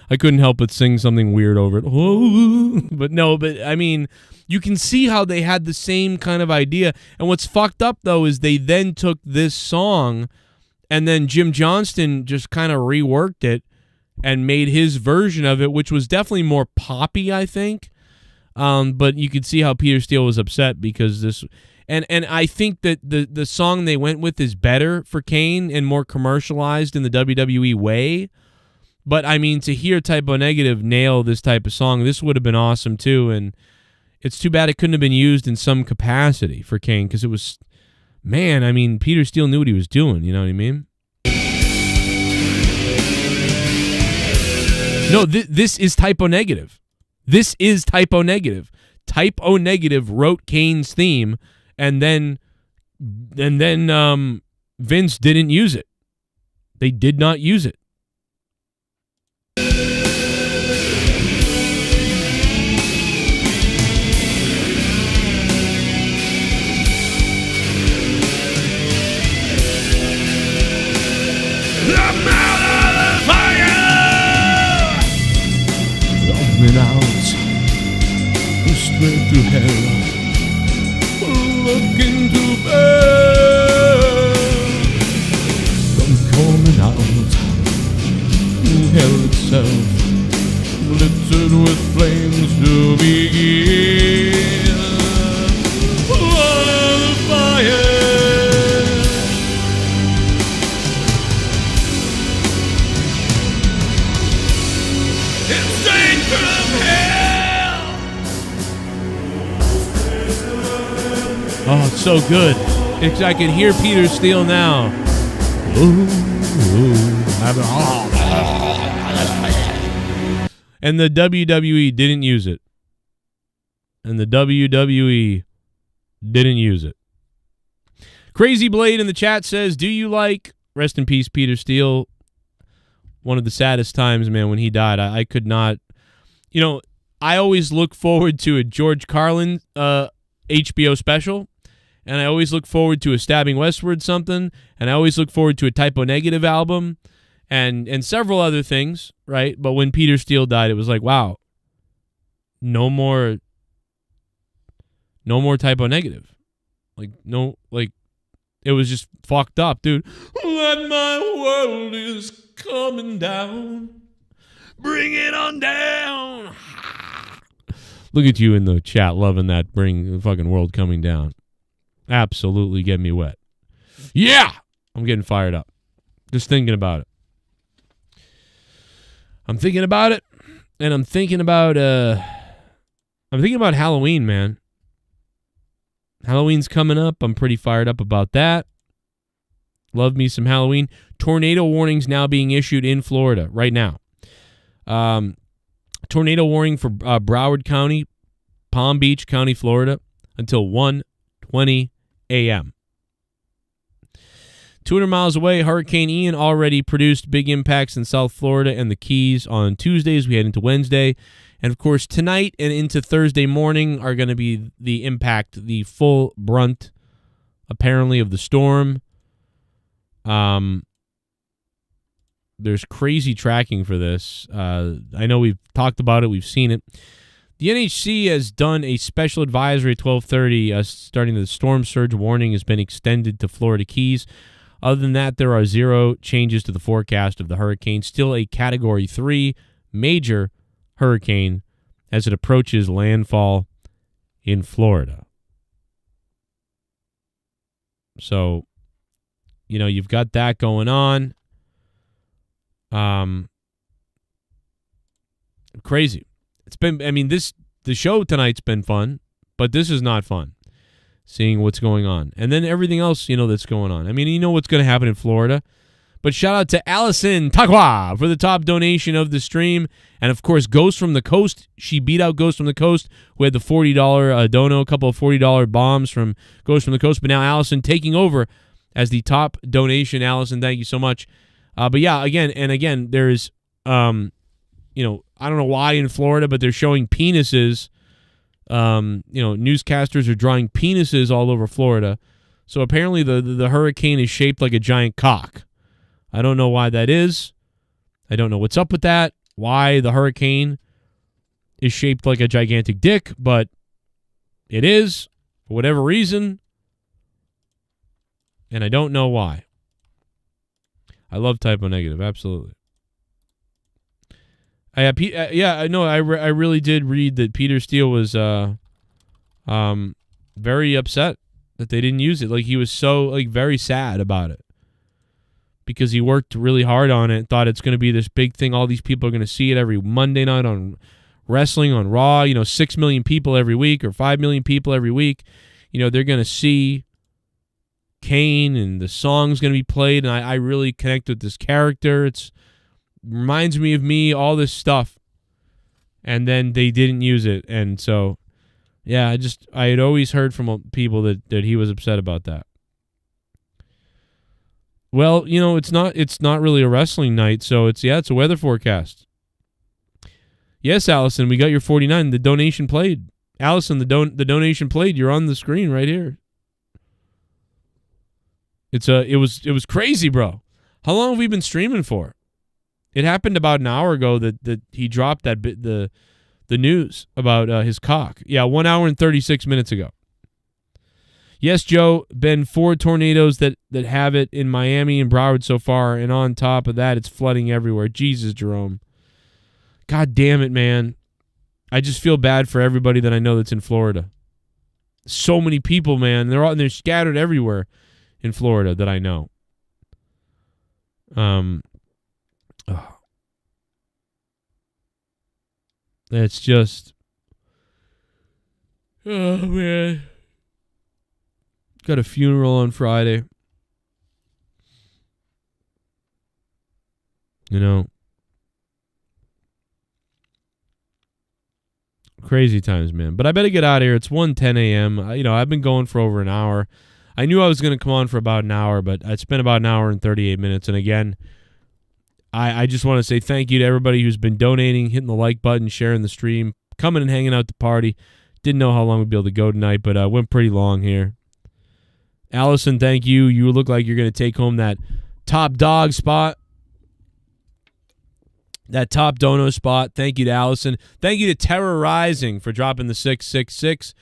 I couldn't help but sing something weird over it. Oh. But I mean, you can see how they had the same kind of idea. And what's fucked up, though, is they then took this song and then Jim Johnston just kind of reworked it and made his version of it, which was definitely more poppy, I think. But you could see how Peter Steele was upset because this... And I think that the song they went with is better for Kane and more commercialized in the WWE way. But, I mean, to hear Typo Negative nail this type of song, this would have been awesome, too. And it's too bad it couldn't have been used in some capacity for Kane because it was, man, I mean, Peter Steele knew what he was doing. You know what I mean? No, this is Typo Negative. This is Typo Negative. Typo Negative wrote Kane's theme, and then Vince didn't use it. They did not use it. Out straight to hell, looking to burn. I'm coming out Oh, it's so good. I can hear Peter Steele now. And the WWE didn't use it. Crazy Blade in the chat says, do you like, rest in peace, Peter Steele. One of the saddest times, man, when he died. I could not, I always look forward to a George Carlin HBO special, and I always look forward to a Stabbing Westward something, and I always look forward to a Typo Negative album, and several other things, right? But when Peter Steele died, it was like, wow, no more Typo Negative. It was just fucked up, dude. Let my world is coming down. Bring it on down. Look at you in the chat loving that bring the fucking world coming down. Absolutely get me wet. Yeah! I'm getting fired up. Just thinking about it. I'm thinking about it, and I'm thinking about Halloween, man. Halloween's coming up. I'm pretty fired up about that. Love me some Halloween. Tornado warnings now being issued in Florida right now. Tornado warning for Broward County, Palm Beach County, Florida, until 1:20 a.m. 200 miles away, Hurricane Ian already produced big impacts in South Florida and the Keys on Tuesdays. We head into Wednesday. And, of course, tonight and into Thursday morning are going to be the impact, the full brunt, apparently, of the storm. There's crazy tracking for this. I know we've talked about it. We've seen it. The NHC has done a special advisory at 12:30, starting the storm surge warning has been extended to Florida Keys. Other than that, there are zero changes to the forecast of the hurricane. Still a Category 3 major hurricane as it approaches landfall in Florida. So, you've got that going on. Crazy. It's been, the show tonight's been fun, but this is not fun, seeing what's going on. And then everything else, that's going on. What's going to happen in Florida. But shout out to Allison Taqwa for the top donation of the stream. And, of course, Ghost from the Coast. She beat out Ghost from the Coast. We had the $40 dono, a couple of $40 bombs from Ghost from the Coast. But now Allison taking over as the top donation. Allison, thank you so much. But, yeah, again, there's, I don't know why in Florida, but they're showing penises. Newscasters are drawing penises all over Florida. So apparently the hurricane is shaped like a giant cock. I don't know why that is. I don't know what's up with that, why the hurricane is shaped like a gigantic dick, but it is, for whatever reason, and I don't know why. I love Typo Negative, absolutely. I know. I really did read that Peter Steele was very upset that they didn't use it. Like, he was so very sad about it because he worked really hard on it. Thought it's going to be this big thing. All these people are going to see it every Monday night on wrestling on Raw. 6 million people every week or 5 million people every week. They're going to see Kane and the song's going to be played. And I really connect with this character. It's reminds me of me, all this stuff. And then they didn't use it. And so, yeah, I had always heard from people that he was upset about that. Well, it's not really a wrestling night, so it's a weather forecast. Yes, Allison, we got your 49. The donation played. Allison, the donation played. You're on the screen right here. It was crazy, bro. How long have we been streaming for? It happened about an hour ago that he dropped that bit, the news about his cock. Yeah, 1 hour and 36 minutes ago. Yes, Joe, been 4 tornadoes that have it in Miami and Broward so far, and on top of that, it's flooding everywhere. Jesus, Jerome. God damn it, man. I just feel bad for everybody that I know that's in Florida. So many people, man. They're scattered everywhere in Florida that I know. It's just, oh man. Got a funeral on Friday. You know, crazy times, man. But I better get out of here. It's 1:10 a.m. I've been going for over an hour. I knew I was going to come on for about an hour, but I spent about an hour and 38 minutes. And again, I just want to say thank you to everybody who's been donating, hitting the like button, sharing the stream, coming and hanging out the party. Didn't know how long we'd be able to go tonight, but went pretty long here. Allison, thank you. You look like you're going to take home that top dog spot. That top dono spot. Thank you to Allison. Thank you to Terror Rising for dropping the 666.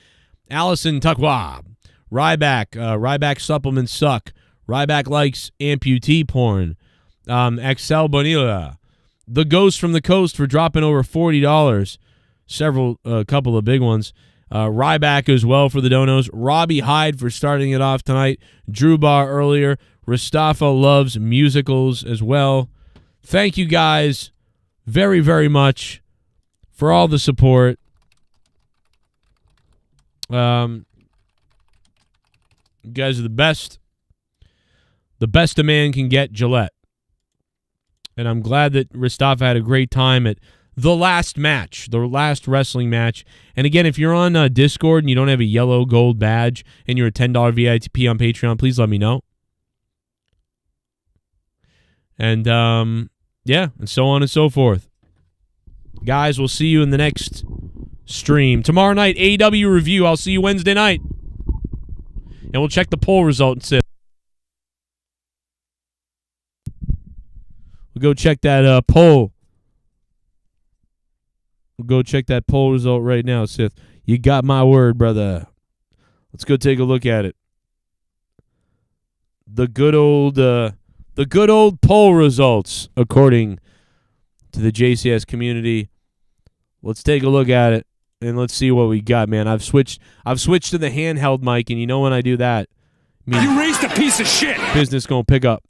Allison Tukwab. Ryback supplements suck. Ryback likes amputee porn. Excel Bonilla. The Ghost from the Coast for dropping over $40. A couple of big ones. Ryback as well for the donos. Robbie Hyde for starting it off tonight. Drew Bar earlier. Rastafa loves musicals as well. Thank you guys very, very much for all the support. You guys are the best. The best a man can get, Gillette. And I'm glad that Rastafa had a great time at the last match, the last wrestling match. And again, if you're on Discord and you don't have a yellow gold badge and you're a $10 VIP on Patreon, please let me know. And yeah, and so on and so forth. Guys, we'll see you in the next stream. Tomorrow night, AEW review. I'll see you Wednesday night. And we'll check the poll result and SITH. We'll go check that poll. We'll go check that poll result right now, SITH. You got my word, brother. Let's go take a look at it. The good old poll results, according to the JCS community. Let's take a look at it and let's see what we got, man. I've switched to the handheld mic, and you know when I do that, You raised a piece of shit. Business gonna pick up.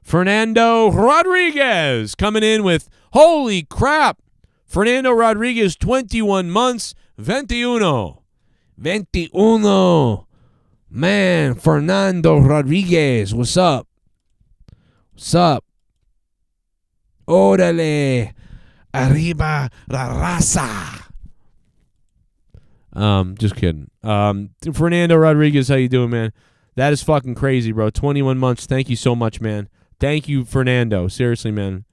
Fernando Rodriguez coming in with, holy crap, Fernando Rodriguez, 21 months, 21. Man, Fernando Rodriguez, what's up? What's up? Órale, arriba la raza. Just kidding. Fernando Rodriguez, how you doing, man? That is fucking crazy, bro. 21 months. Thank you so much, man. Thank you, Fernando. Seriously, man.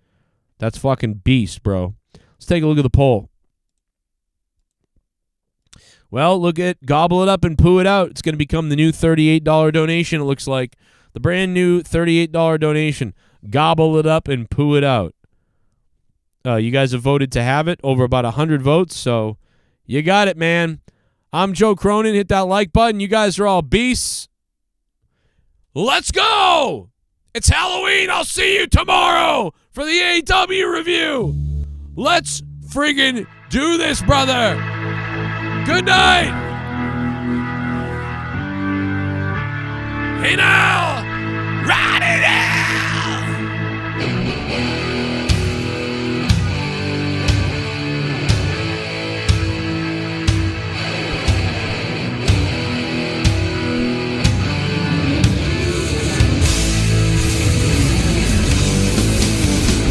That's fucking beast, bro. Let's take a look at the poll. Well, look at Gobble It Up and Poo It Out. It's going to become the new $38 donation, it looks like. The brand new $38 donation. Gobble It Up and Poo It Out. You guys have voted to have it. Over about 100 votes, so you got it, man. I'm Joe Cronin. Hit that like button. You guys are all beasts. Let's go! It's Halloween. I'll see you tomorrow for the AEW review. Let's friggin' do this, brother. Good night. Hey now, ride it out.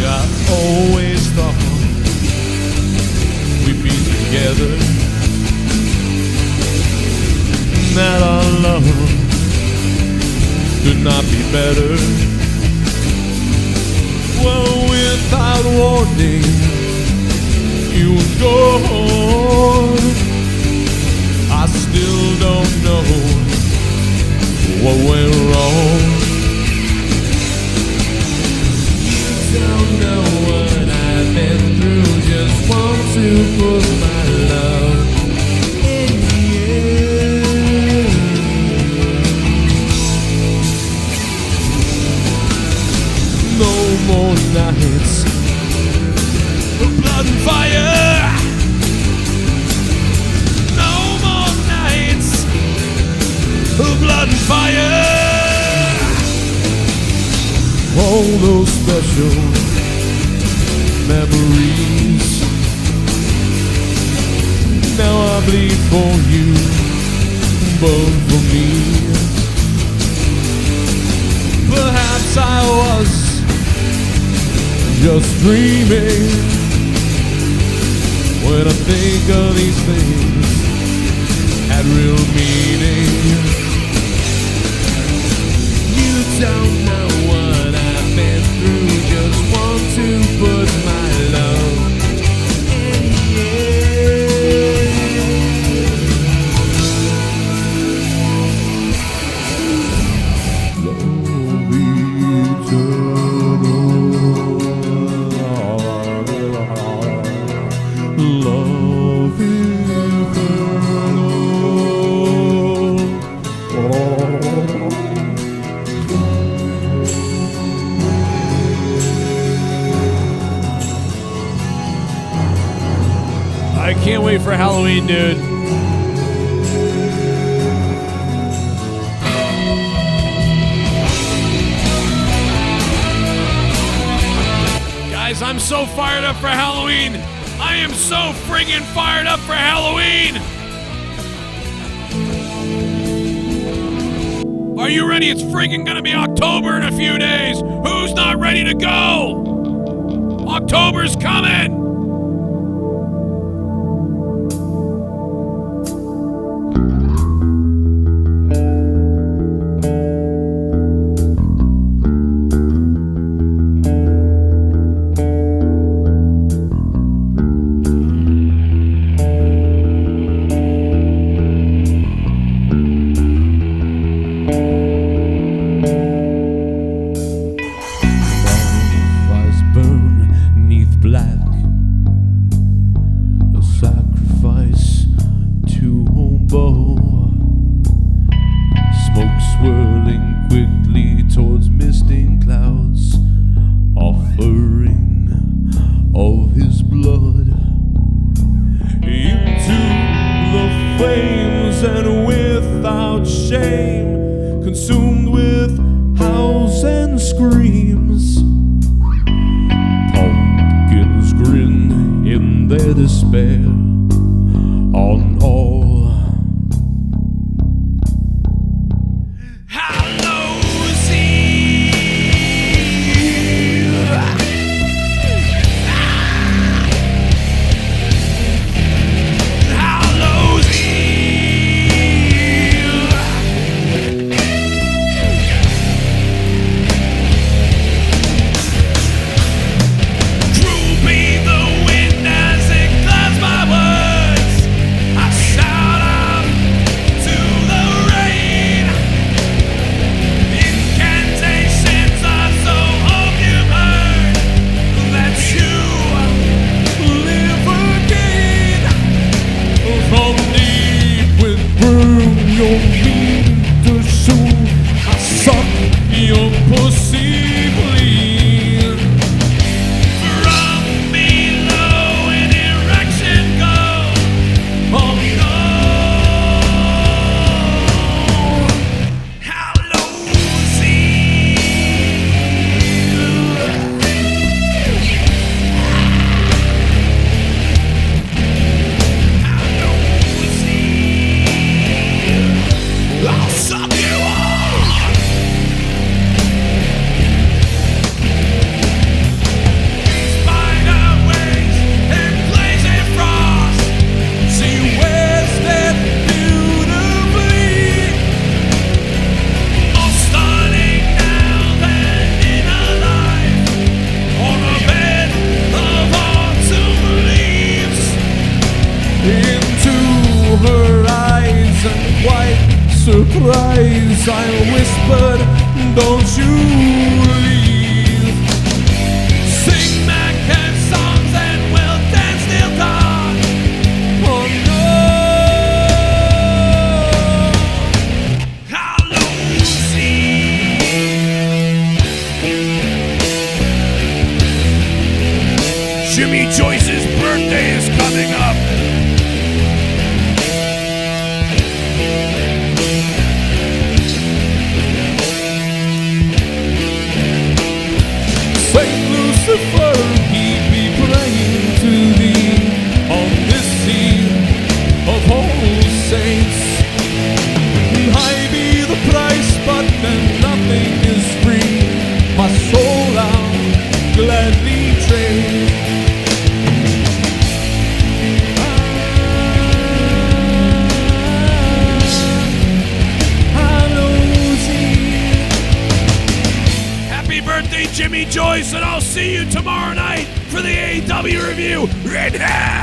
I always thought we'd be together, that our love could not be better. Well, without warning, you were gone. I still don't know what went wrong. Don't know what I've been through, just want to put my love in you. No more nights of blood and fire. No more nights of blood and fire. All those special memories. Now I bleed for you, but for me just dreaming when I think of these things had real meaning. You don't know what I've been through, just want to put my love in you. I can't wait for Halloween, dude. Guys, I'm so fired up for Halloween. I am so friggin' fired up for Halloween. Are you ready? It's friggin' gonna be October in a few days. Who's not ready to go? October's coming. surprise, I whispered, don't you leave. Sing Mac-10 songs and we'll dance till dawn. Oh no, how Lucy. Jimmy Joyce's birthday is coming up. Jimmy Joyce, and I'll see you tomorrow night for the AEW review in hell.